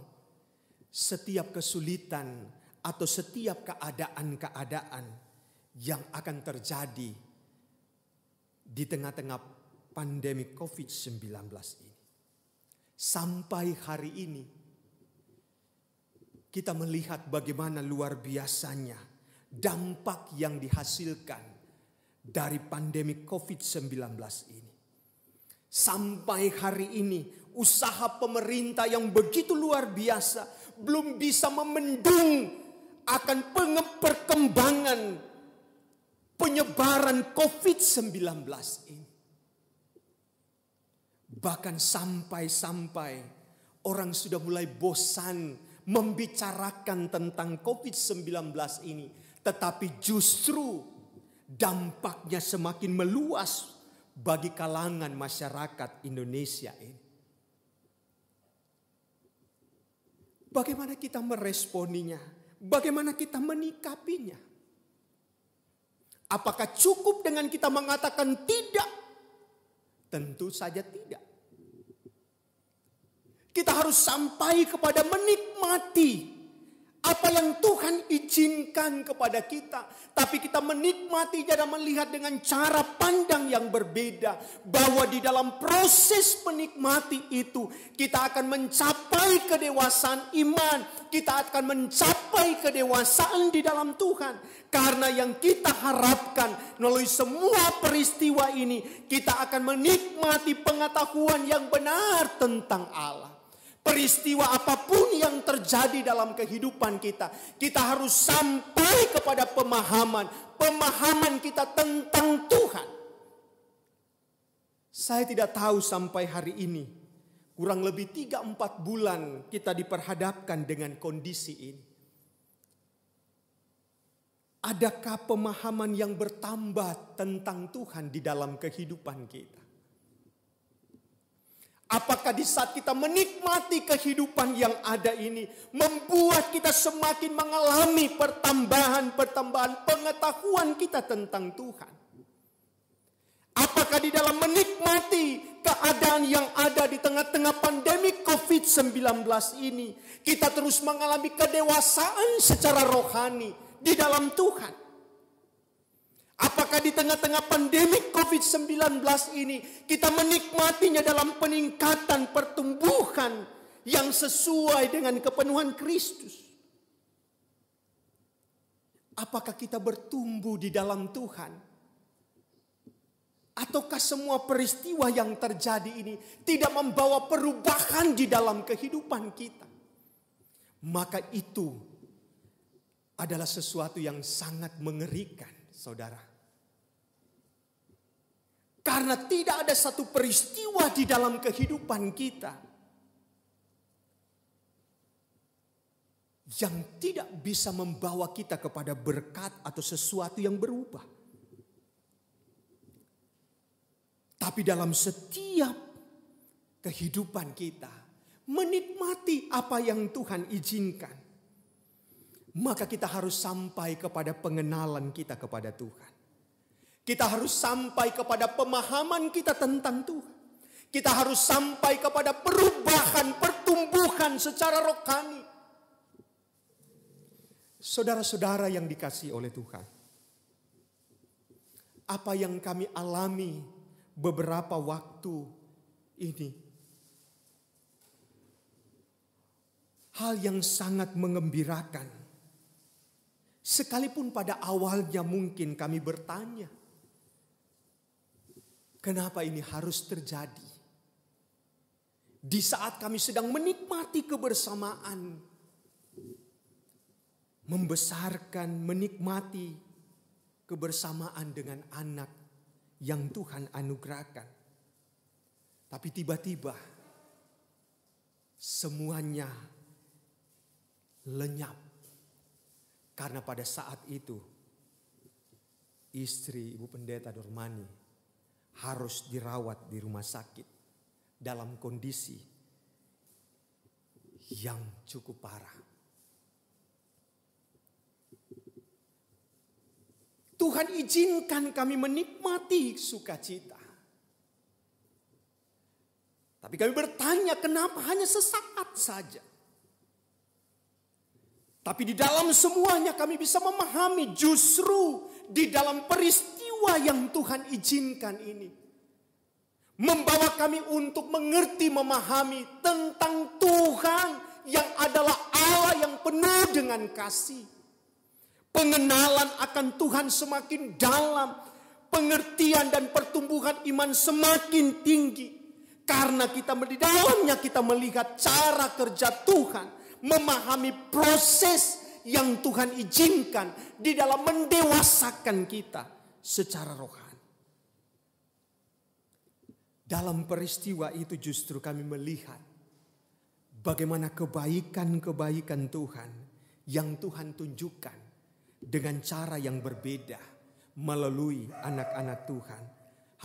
Speaker 2: setiap kesulitan atau setiap keadaan-keadaan yang akan terjadi di tengah-tengah pandemi COVID-19 ini. Sampai hari ini, kita melihat bagaimana luar biasanya dampak yang dihasilkan dari pandemi COVID-19 ini. Sampai hari ini usaha pemerintah yang begitu luar biasa belum bisa membendung akan perkembangan penyebaran COVID-19 ini. Bahkan sampai orang sudah mulai bosan membicarakan tentang COVID-19 ini. Tetapi justru dampaknya semakin meluas bagi kalangan masyarakat Indonesia ini. Bagaimana kita meresponinya? Bagaimana kita menikapinya? Apakah cukup dengan kita mengatakan tidak? Tentu saja tidak. Kita harus sampai kepada menikmati apa yang Tuhan izinkan kepada kita. Tapi kita menikmatinya dan melihat dengan cara pandang yang berbeda. Bahwa di dalam proses menikmati itu kita akan mencapai kedewasaan iman. Kita akan mencapai kedewasaan di dalam Tuhan. Karena yang kita harapkan melalui semua peristiwa ini, kita akan menikmati pengetahuan yang benar tentang Allah. Peristiwa apapun yang terjadi dalam kehidupan kita, kita harus sampai kepada pemahaman kita tentang Tuhan. Saya tidak tahu sampai hari ini, kurang lebih 3-4 bulan kita diperhadapkan dengan kondisi ini. Adakah pemahaman yang bertambah tentang Tuhan di dalam kehidupan kita? Apakah di saat kita menikmati kehidupan yang ada ini membuat kita semakin mengalami pertambahan pengetahuan kita tentang Tuhan? Apakah di dalam menikmati keadaan yang ada di tengah-tengah pandemi COVID-19 ini kita terus mengalami kedewasaan secara rohani di dalam Tuhan? Apakah di tengah-tengah pandemi COVID-19 ini kita menikmatinya dalam peningkatan pertumbuhan yang sesuai dengan kepenuhan Kristus? Apakah kita bertumbuh di dalam Tuhan? Ataukah semua peristiwa yang terjadi ini tidak membawa perubahan di dalam kehidupan kita? Maka itu adalah sesuatu yang sangat mengerikan, saudara. Karena tidak ada satu peristiwa di dalam kehidupan kita yang tidak bisa membawa kita kepada berkat atau sesuatu yang berubah. Tapi dalam setiap kehidupan kita, menikmati apa yang Tuhan izinkan, maka kita harus sampai kepada pengenalan kita kepada Tuhan. Kita harus sampai kepada pemahaman kita tentang Tuhan. Kita harus sampai kepada perubahan, pertumbuhan secara rohani. Saudara-saudara yang dikasihi oleh Tuhan, apa yang kami alami beberapa waktu ini, hal yang sangat mengembirakan. Sekalipun pada awalnya mungkin kami bertanya, kenapa ini harus terjadi? Di saat kami sedang menikmati kebersamaan, membesarkan, menikmati kebersamaan dengan anak yang Tuhan anugerahkan. Tapi tiba-tiba semuanya lenyap. Karena pada saat itu istri Ibu Pendeta Dormani harus dirawat di rumah sakit dalam kondisi yang cukup parah. Tuhan izinkan kami menikmati sukacita. Tapi kami bertanya, kenapa hanya sesaat saja? Tapi di dalam semuanya kami bisa memahami justru di dalam peristiwa yang Tuhan izinkan ini membawa kami untuk mengerti, memahami tentang Tuhan yang adalah Allah yang penuh dengan kasih. Pengenalan akan Tuhan semakin dalam, pengertian dan pertumbuhan iman semakin tinggi. Karena kita di dalamnya kita melihat cara kerja Tuhan, memahami proses yang Tuhan izinkan di dalam mendewasakan kita secara rohani. Dalam peristiwa itu justru kami melihat bagaimana kebaikan-kebaikan Tuhan yang Tuhan tunjukkan dengan cara yang berbeda melalui anak-anak Tuhan,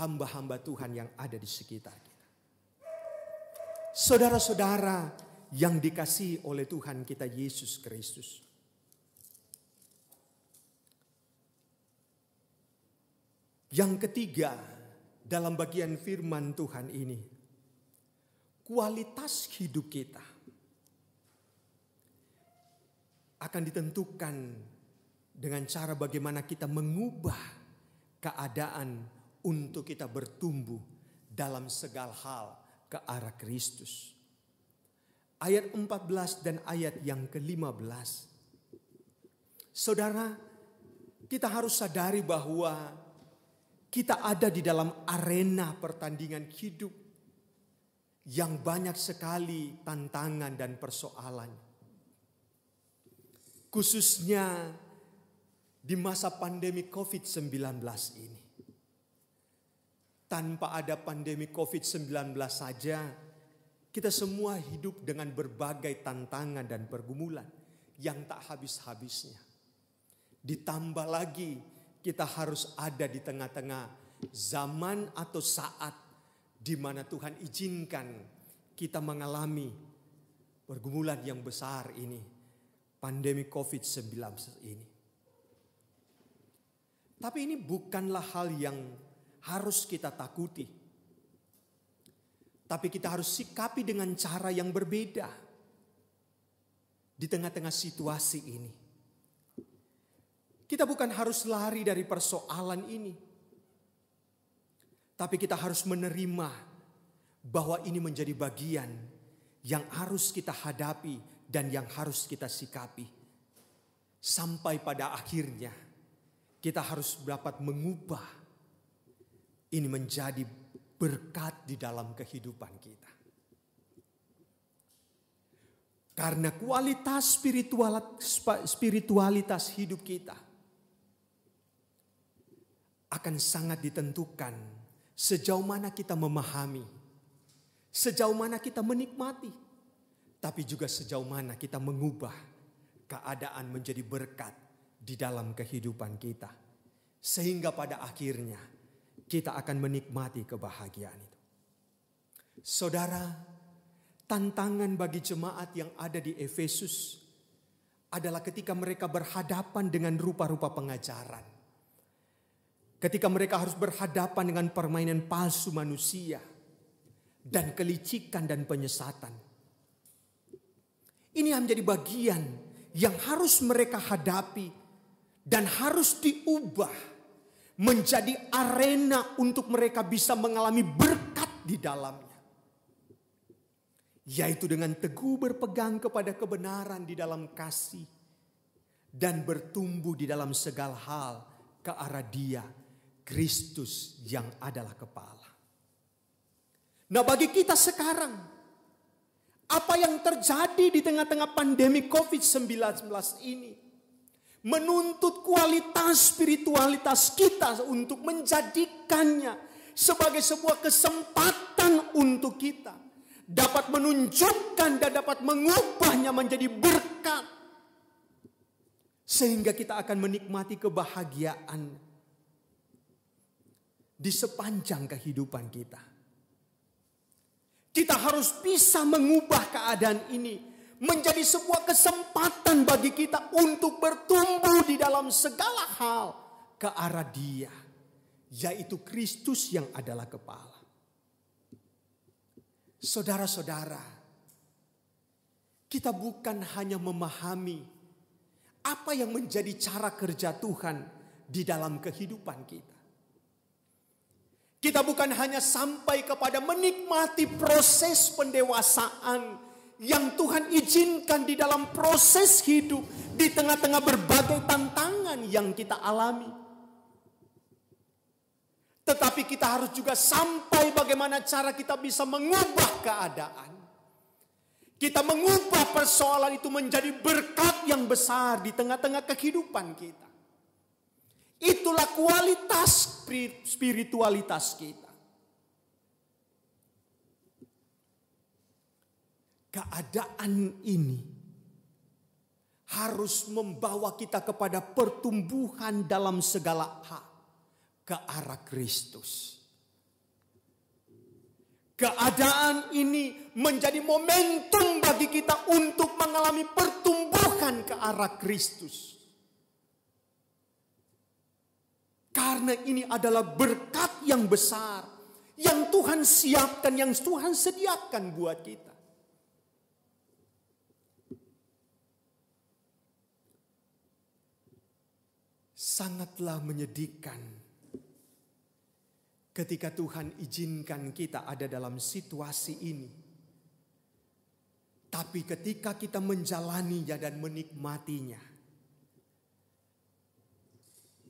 Speaker 2: hamba-hamba Tuhan yang ada di sekitar kita. Saudara-saudara yang dikasihi oleh Tuhan kita Yesus Kristus. Yang ketiga, dalam bagian firman Tuhan ini, kualitas hidup kita akan ditentukan dengan cara bagaimana kita mengubah keadaan untuk kita bertumbuh dalam segala hal ke arah Kristus. Ayat 14 dan ayat yang ke-15. Saudara, kita harus sadari bahwa kita ada di dalam arena pertandingan hidup yang banyak sekali tantangan dan persoalan. Khususnya di masa pandemi COVID-19 ini. Tanpa ada pandemi COVID-19 saja, kita semua hidup dengan berbagai tantangan dan pergumulan yang tak habis-habisnya. Ditambah lagi, kita harus ada di tengah-tengah zaman atau saat di mana Tuhan izinkan kita mengalami pergumulan yang besar ini, pandemi COVID-19 ini. Tapi ini bukanlah hal yang harus kita takuti. Tapi kita harus sikapi dengan cara yang berbeda di tengah-tengah situasi ini. Kita bukan harus lari dari persoalan ini. Tapi kita harus menerima bahwa ini menjadi bagian yang harus kita hadapi dan yang harus kita sikapi. Sampai pada akhirnya kita harus dapat mengubah ini menjadi berkat di dalam kehidupan kita. Karena kualitas spiritualitas hidup kita akan sangat ditentukan sejauh mana kita memahami, sejauh mana kita menikmati, tapi juga sejauh mana kita mengubah keadaan menjadi berkat di dalam kehidupan kita. Sehingga pada akhirnya kita akan menikmati kebahagiaan itu. Saudara, tantangan bagi jemaat yang ada di Efesus adalah ketika mereka berhadapan dengan rupa-rupa pengajaran. Ketika mereka harus berhadapan dengan permainan palsu manusia dan kelicikan dan penyesatan. Ini menjadi bagian yang harus mereka hadapi dan harus diubah menjadi arena untuk mereka bisa mengalami berkat di dalamnya. Yaitu dengan teguh berpegang kepada kebenaran di dalam kasih dan bertumbuh di dalam segala hal ke arah Dia, Kristus yang adalah kepala. Nah, bagi kita sekarang, apa yang terjadi di tengah-tengah pandemi COVID-19 ini menuntut kualitas spiritualitas kita untuk menjadikannya sebagai sebuah kesempatan untuk kita dapat menunjukkan dan dapat mengubahnya menjadi berkat, sehingga kita akan menikmati kebahagiaan di sepanjang kehidupan kita. Kita harus bisa mengubah keadaan ini menjadi sebuah kesempatan bagi kita untuk bertumbuh di dalam segala hal ke arah Dia, yaitu Kristus yang adalah kepala. Saudara-saudara, kita bukan hanya memahami apa yang menjadi cara kerja Tuhan di dalam kehidupan kita. Kita bukan hanya sampai kepada menikmati proses pendewasaan yang Tuhan izinkan di dalam proses hidup, di tengah-tengah berbagai tantangan yang kita alami. Tetapi kita harus juga sampai bagaimana cara kita bisa mengubah keadaan. Kita mengubah persoalan itu menjadi berkat yang besar di tengah-tengah kehidupan kita. Itulah kualitas spiritualitas kita. Keadaan ini harus membawa kita kepada pertumbuhan dalam segala hal ke arah Kristus. Keadaan ini menjadi momentum bagi kita untuk mengalami pertumbuhan ke arah Kristus. Karena ini adalah berkat yang besar yang Tuhan siapkan, yang Tuhan sediakan buat kita. Sangatlah menyedihkan ketika Tuhan izinkan kita ada dalam situasi ini. Tapi ketika kita menjalaninya dan menikmatinya,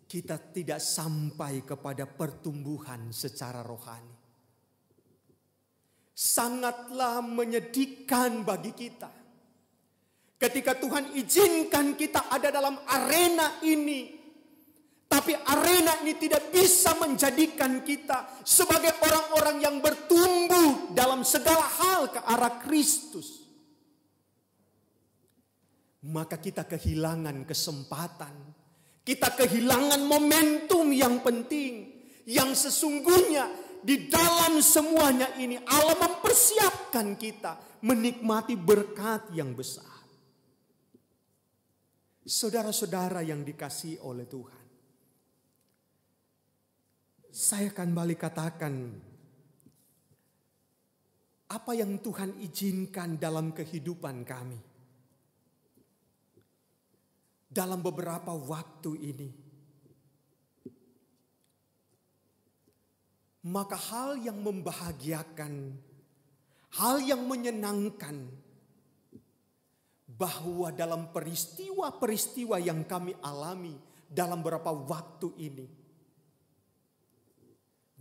Speaker 2: kita tidak sampai kepada pertumbuhan secara rohani. Sangatlah menyedihkan bagi kita ketika Tuhan izinkan kita ada dalam arena ini. Tapi arena ini tidak bisa menjadikan kita sebagai orang-orang yang bertumbuh dalam segala hal ke arah Kristus. Maka kita kehilangan kesempatan. Kita kehilangan momentum yang penting. Yang sesungguhnya di dalam semuanya ini Allah mempersiapkan kita menikmati berkat yang besar. Saudara-saudara yang dikasihi oleh Tuhan. Saya akan balik katakan apa yang Tuhan izinkan dalam kehidupan kami. Dalam beberapa waktu ini. Maka hal yang membahagiakan, hal yang menyenangkan, bahwa dalam peristiwa-peristiwa yang kami alami dalam beberapa waktu ini,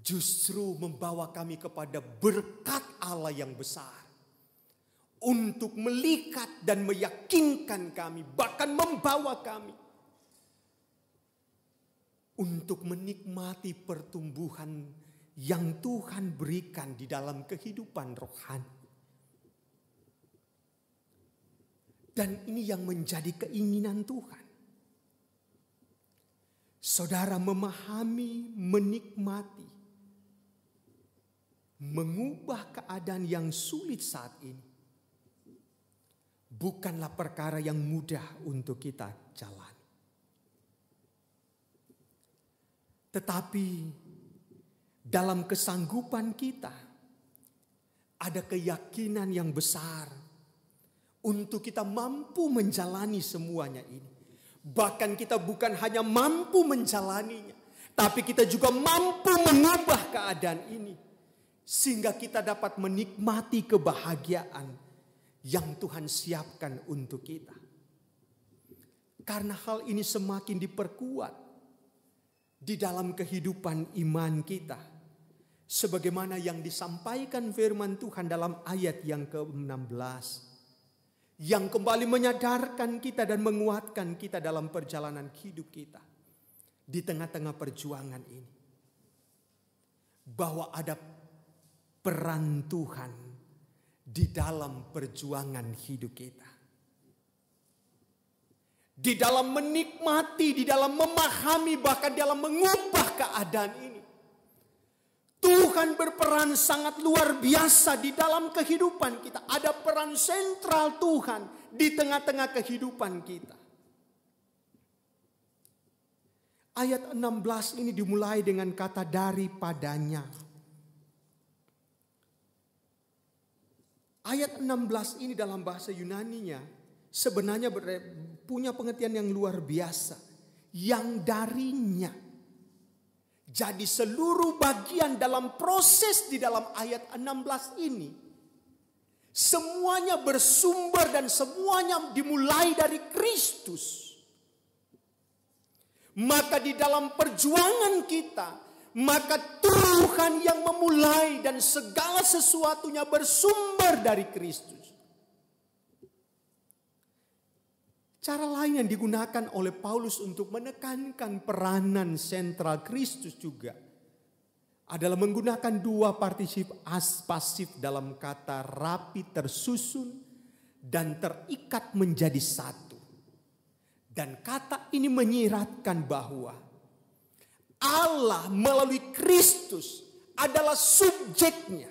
Speaker 2: justru membawa kami kepada berkat Allah yang besar. Untuk melihat dan meyakinkan kami, bahkan membawa kami untuk menikmati pertumbuhan yang Tuhan berikan di dalam kehidupan rohani. Dan ini yang menjadi keinginan Tuhan. Saudara memahami, menikmati, mengubah keadaan yang sulit saat ini bukanlah perkara yang mudah untuk kita jalani. Tetapi dalam kesanggupan kita ada keyakinan yang besar untuk kita mampu menjalani semuanya ini. Bahkan kita bukan hanya mampu menjalaninya, tapi kita juga mampu mengubah keadaan ini. Sehingga kita dapat menikmati kebahagiaan yang Tuhan siapkan untuk kita. Karena hal ini semakin diperkuat di dalam kehidupan iman kita. Sebagaimana yang disampaikan firman Tuhan dalam ayat yang ke-16. Yang kembali menyadarkan kita dan menguatkan kita dalam perjalanan hidup kita. Di tengah-tengah perjuangan ini. Bahwa ada peran Tuhan di dalam perjuangan hidup kita. Di dalam menikmati, di dalam memahami, bahkan dalam mengubah keadaan ini. Tuhan berperan sangat luar biasa di dalam kehidupan kita. Ada peran sentral Tuhan di tengah-tengah kehidupan kita. Ayat 16 ini dimulai dengan kata daripadanya. Ayat 16 ini dalam bahasa Yunaninya sebenarnya punya pengertian yang luar biasa. Yang darinya. Jadi seluruh bagian dalam proses di dalam ayat 16 ini Semuanya bersumber dan semuanya dimulai dari Kristus. Maka di dalam perjuangan kita, maka Tuhan yang memulai dan segala sesuatunya bersumber dari Kristus. Cara lain yang digunakan oleh Paulus untuk menekankan peranan sentral Kristus juga adalah menggunakan dua partisip pasif dalam kata rapi, tersusun, dan terikat menjadi satu. Dan kata ini menyiratkan bahwa Allah melalui Kristus adalah subjeknya.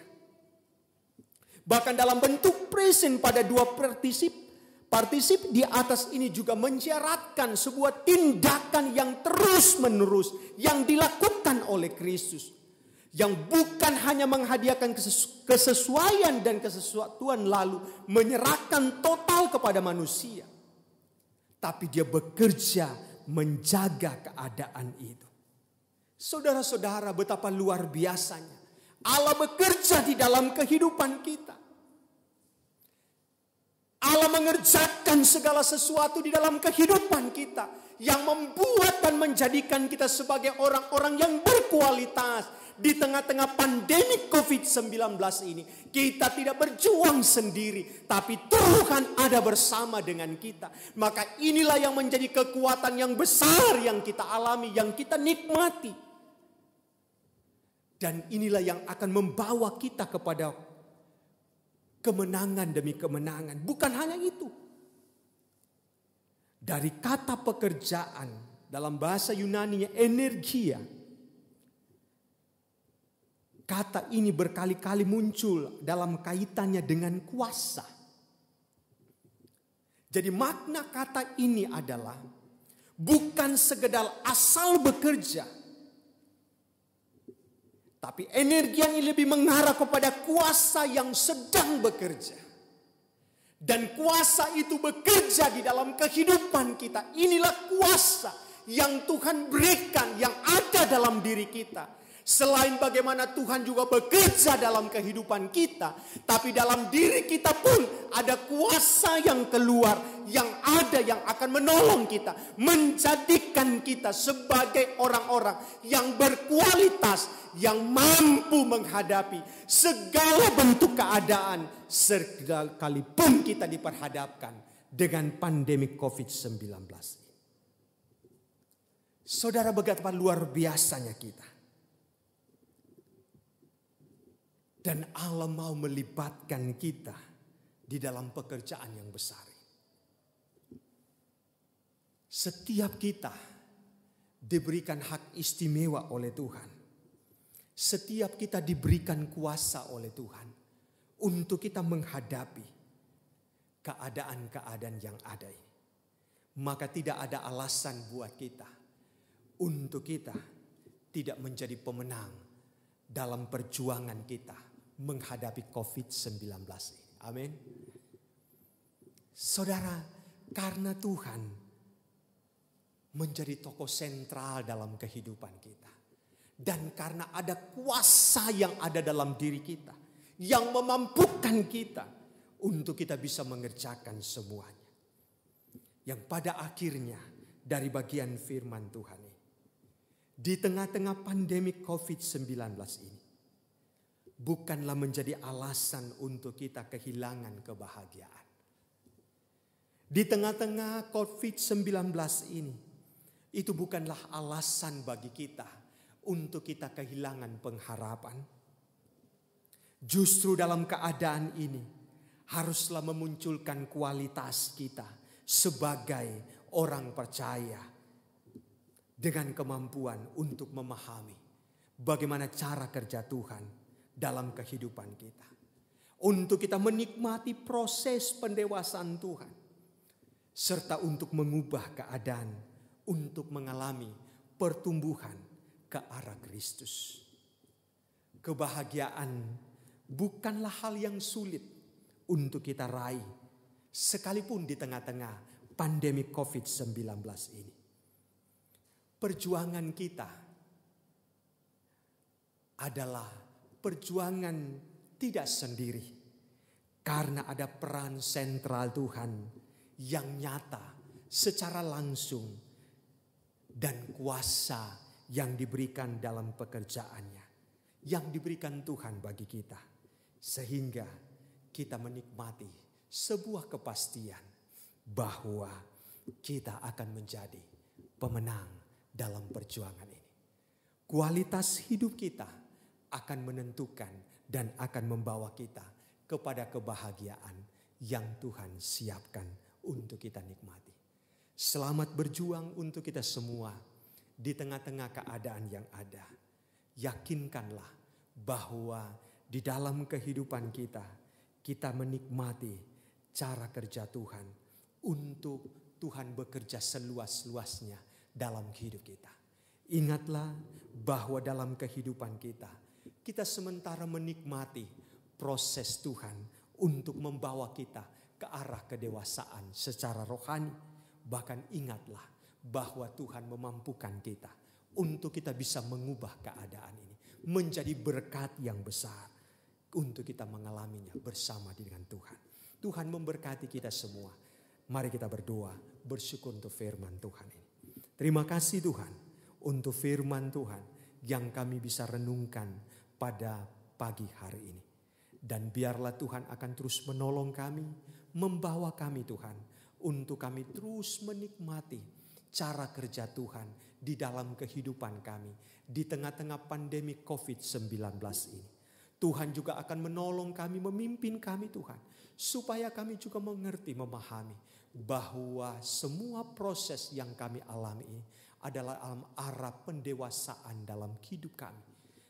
Speaker 2: Bahkan dalam bentuk present pada dua partisip di atas ini juga menyiratkan sebuah tindakan yang terus menerus yang dilakukan oleh Kristus. Yang bukan hanya menghadiahkan kesesuaian dan kesesuatuan lalu menyerahkan total kepada manusia. Tapi dia bekerja menjaga keadaan itu. Saudara-saudara, betapa luar biasanya Allah bekerja di dalam kehidupan kita. Allah mengerjakan segala sesuatu di dalam kehidupan kita yang membuat dan menjadikan kita sebagai orang-orang yang berkualitas. Di tengah-tengah pandemi COVID-19 ini, kita tidak berjuang sendiri, tapi Tuhan ada bersama dengan kita. Maka inilah yang menjadi kekuatan yang besar yang kita alami, yang kita nikmati. Dan inilah yang akan membawa kita kepada kemenangan demi kemenangan. Bukan hanya itu. Dari kata pekerjaan, dalam bahasa Yunani-nya energia. Kata ini berkali-kali muncul dalam kaitannya dengan kuasa. Jadi makna kata ini adalah bukan sekedar asal bekerja. Tapi energi yang lebih mengarah kepada kuasa yang sedang bekerja. Dan kuasa itu bekerja di dalam kehidupan kita. Inilah kuasa yang Tuhan berikan, yang ada dalam diri kita. Selain bagaimana Tuhan juga bekerja dalam kehidupan kita, tapi dalam diri kita pun ada kuasa yang keluar, yang ada, yang akan menolong kita, menjadikan kita sebagai orang-orang yang berkualitas, yang mampu menghadapi segala bentuk keadaan, sekalipun kita diperhadapkan dengan pandemi COVID-19. Saudara, betapa luar biasanya kita. Dan Allah mau melibatkan kita di dalam pekerjaan yang besar. Setiap kita diberikan hak istimewa oleh Tuhan. Setiap kita diberikan kuasa oleh Tuhan untuk kita menghadapi keadaan-keadaan yang ada ini. Maka tidak ada alasan buat kita untuk kita tidak menjadi pemenang dalam perjuangan kita menghadapi COVID-19 ini. Amin. Saudara, karena Tuhan menjadi tokoh sentral dalam kehidupan kita. Dan karena ada kuasa yang ada dalam diri kita. Yang memampukan kita untuk kita bisa mengerjakan semuanya. Yang pada akhirnya dari bagian firman Tuhan ini. Di tengah-tengah pandemi COVID-19 ini. Bukanlah menjadi alasan untuk kita kehilangan kebahagiaan. Di tengah-tengah COVID-19 ini, itu bukanlah alasan bagi kita untuk kita kehilangan pengharapan. Justru dalam keadaan ini, haruslah memunculkan kualitas kita sebagai orang percaya dengan kemampuan untuk memahami bagaimana cara kerja Tuhan dalam kehidupan kita. Untuk kita menikmati proses pendewasaan Tuhan. Serta untuk mengubah keadaan. Untuk mengalami pertumbuhan ke arah Kristus. Kebahagiaan bukanlah hal yang sulit untuk kita raih. Sekalipun di tengah-tengah pandemi COVID-19 ini. Perjuangan kita adalah perjuangan tidak sendiri. Karena ada peran sentral Tuhan yang nyata secara langsung dan kuasa yang diberikan dalam pekerjaannya, yang diberikan Tuhan bagi kita, sehingga kita menikmati sebuah kepastian bahwa kita akan menjadi pemenang dalam perjuangan ini. Kualitas hidup kita akan menentukan dan akan membawa kita kepada kebahagiaan yang Tuhan siapkan untuk kita nikmati. Selamat berjuang untuk kita semua di tengah-tengah keadaan yang ada. Yakinkanlah bahwa di dalam kehidupan kita menikmati cara kerja Tuhan untuk Tuhan bekerja seluas-luasnya dalam hidup kita. Ingatlah bahwa dalam kehidupan kita sementara menikmati proses Tuhan untuk membawa kita ke arah kedewasaan secara rohani. Bahkan ingatlah bahwa Tuhan memampukan kita untuk kita bisa mengubah keadaan ini menjadi berkat yang besar untuk kita mengalaminya bersama dengan Tuhan. Tuhan memberkati kita semua. Mari kita berdoa, bersyukur untuk firman Tuhan ini. Terima kasih Tuhan untuk firman Tuhan yang kami bisa renungkan pada pagi hari ini. Dan biarlah Tuhan akan terus menolong kami, membawa kami Tuhan, untuk kami terus menikmati cara kerja Tuhan di dalam kehidupan kami di tengah-tengah pandemi COVID-19 ini. Tuhan juga akan menolong kami, memimpin kami Tuhan, supaya kami juga mengerti, memahami bahwa semua proses yang kami alami ini adalah dalam arah pendewasaan dalam hidup kami.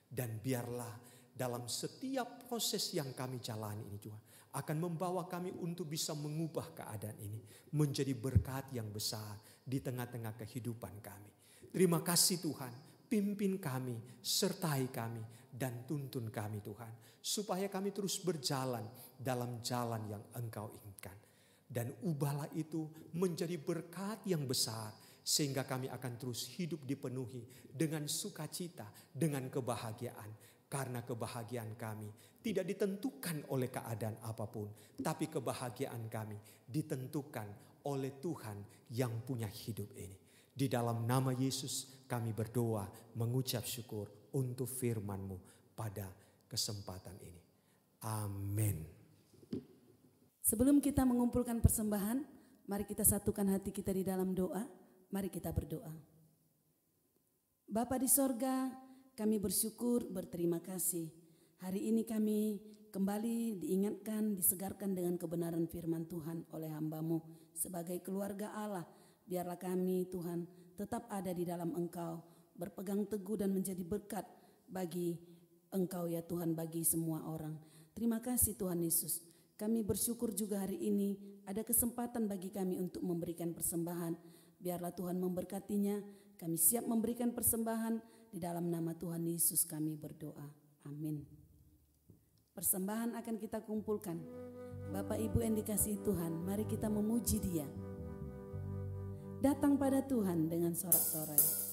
Speaker 2: Dan biarlah dalam setiap proses yang kami jalani ini juga akan membawa kami untuk bisa mengubah keadaan ini menjadi berkat yang besar di tengah-tengah kehidupan kami. Terima kasih Tuhan, pimpin kami, sertai kami, dan tuntun kami Tuhan, supaya kami terus berjalan dalam jalan yang Engkau inginkan. Dan ubahlah itu menjadi berkat yang besar, sehingga kami akan terus hidup dipenuhi dengan sukacita, dengan kebahagiaan. Karena kebahagiaan kami tidak ditentukan oleh keadaan apapun, tapi kebahagiaan kami ditentukan oleh Tuhan yang punya hidup ini. Di dalam nama Yesus kami berdoa, mengucap syukur untuk firman-Mu pada kesempatan ini. Amin.
Speaker 1: Sebelum kita mengumpulkan persembahan, mari kita satukan hati kita di dalam doa. Mari kita berdoa. Bapa di sorga, kami bersyukur, berterima kasih. Hari ini kami kembali diingatkan, disegarkan dengan kebenaran firman Tuhan oleh hamba-Mu. Sebagai keluarga Allah, biarlah kami Tuhan tetap ada di dalam Engkau, berpegang teguh dan menjadi berkat bagi Engkau ya Tuhan, bagi semua orang. Terima kasih Tuhan Yesus. Kami bersyukur juga hari ini ada kesempatan bagi kami untuk memberikan persembahan. Biarlah Tuhan memberkatinya. Kami siap memberikan persembahan. Di dalam nama Tuhan Yesus kami berdoa. Amin. Persembahan akan kita kumpulkan. Bapak Ibu yang dikasihi Tuhan, mari kita memuji Dia. Datang pada Tuhan dengan sorak-sorai.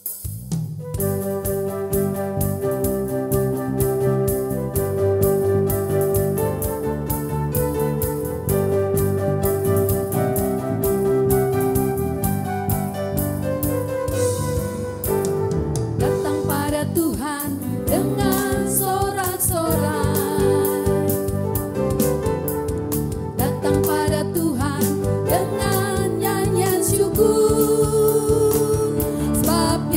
Speaker 4: Sebab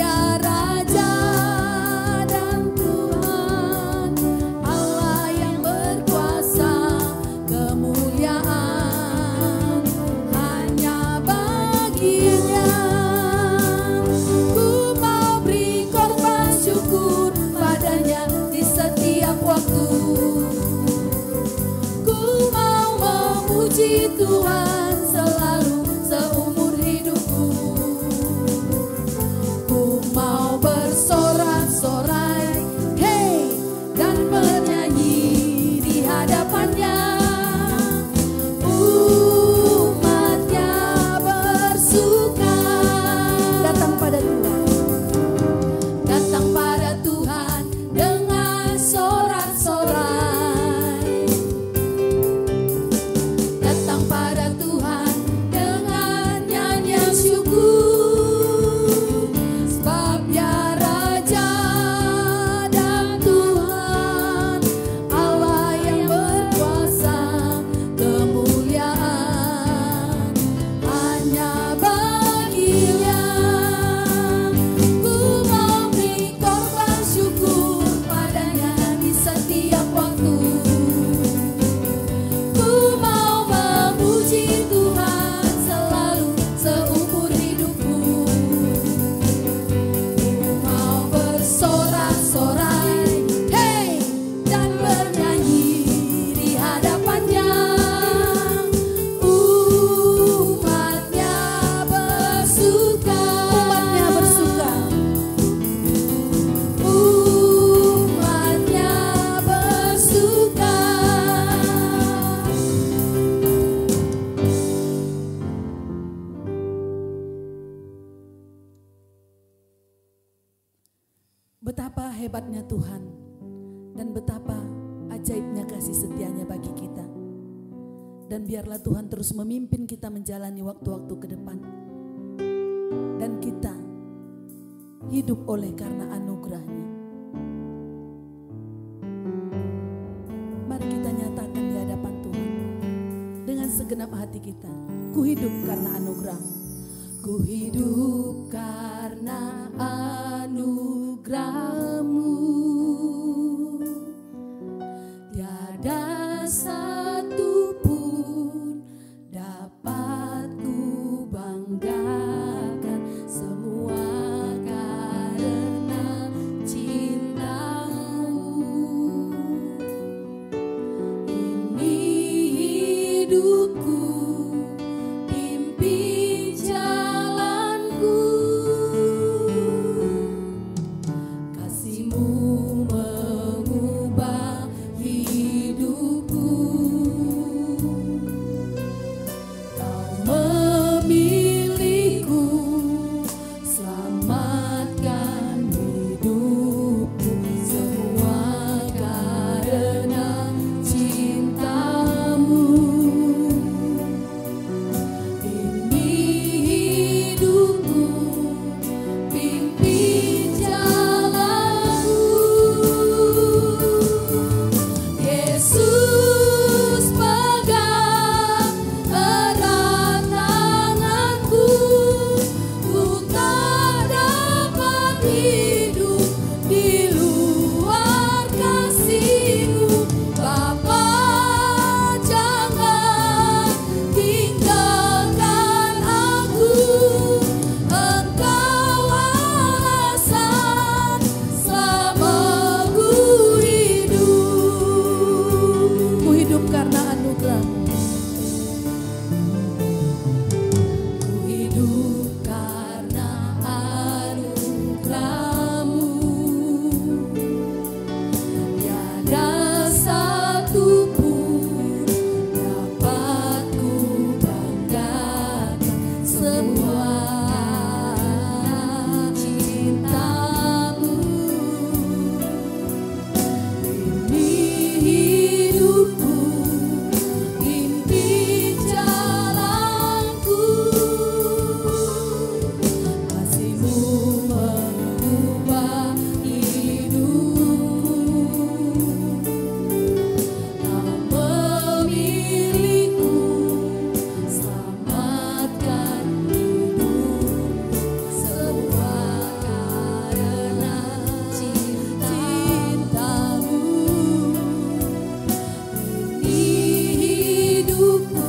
Speaker 1: Betapa hebatnya Tuhan dan betapa ajaibnya kasih setianya bagi kita. Dan biarlah Tuhan terus memimpin kita menjalani waktu-waktu ke depan. Dan kita hidup oleh karena anugerah-Nya. Mari kita nyatakan di hadapan Tuhan dengan segenap hati kita. Ku hidup karena anugerah-Mu. Ku hidup karena anugerah-Mu. Tiada satu pun dapat ku banggakan, semua karena cinta-Mu. Ini hidupku, pimpin jalanku, kasih-Mu mengubah hidupku. Kau memilihku, selamatkan hidupku, semua karena cinta-Mu. Ini hidupku, pimpin jalanku. Yesus pegang erat tanganku, ku tak dapat hidup di luar kasih-Mu. Bapa, jangan tinggalkan aku, Engkau alasan selama ku hidup. Ku hidup karena anugerah-Mu. Ku hidup karena anugerah-Mu. Tiada satu pun dapat ku banggakan, semua cinta-Mu. Ini hidupku, pimpin jalanku, kasih-Mu mengubah hidupku. Kau memilihku, selamatkan hidupku, semua karena cinta-Mu. Ini hidupku,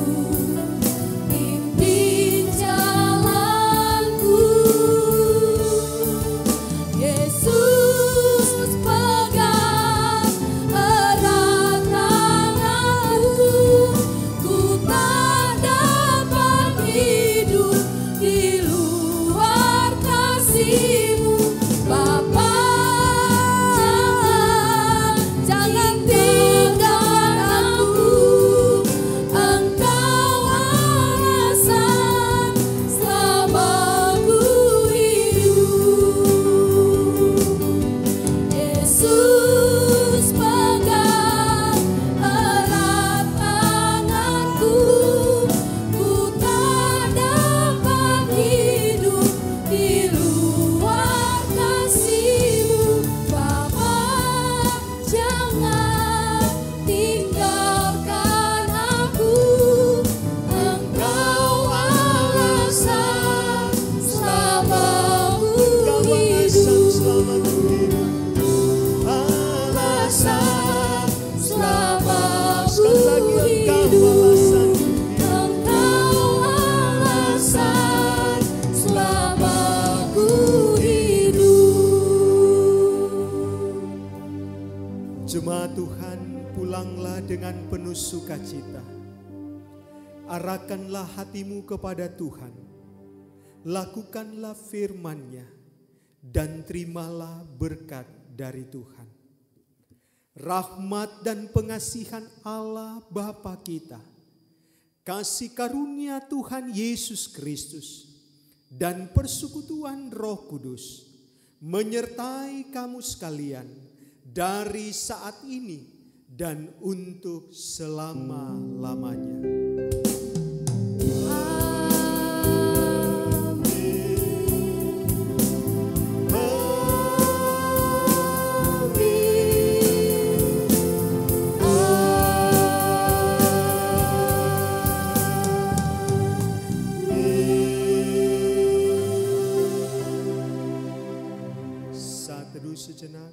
Speaker 1: pimpin jalanku. Yesus pegang erat tanganku, ku tak dapat hidup di luar kasih-Mu. Bapa, jangan tinggalkan aku, Engkau alasan selama ku hidup. Yesus pegang erat tanganku, ku tak dapat hidup di luar kasih-Mu. Bapa, jangan tinggalkan aku, Engkau alasan selama ku hidup. Alasan selama ku hidup, Engkau alasan selama ku hidup.
Speaker 2: Jemaat Tuhan, pulanglah dengan penuh sukacita. Arahkanlah hatimu kepada Tuhan. Lakukanlah firman-Nya dan terimalah berkat dari Tuhan. Rahmat dan pengasihan Allah Bapa kita, kasih karunia Tuhan Yesus Kristus, dan persekutuan Roh Kudus menyertai kamu sekalian dari saat ini dan untuk selama-lamanya. Saat teduh sejenak.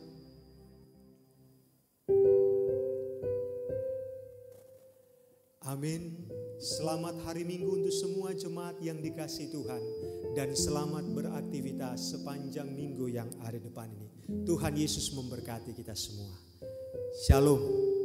Speaker 2: Amin. Selamat hari Minggu untuk semua jemaat yang dikasihi Tuhan. Dan selamat beraktivitas sepanjang minggu yang ada depan ini. Tuhan Yesus memberkati kita semua. Shalom.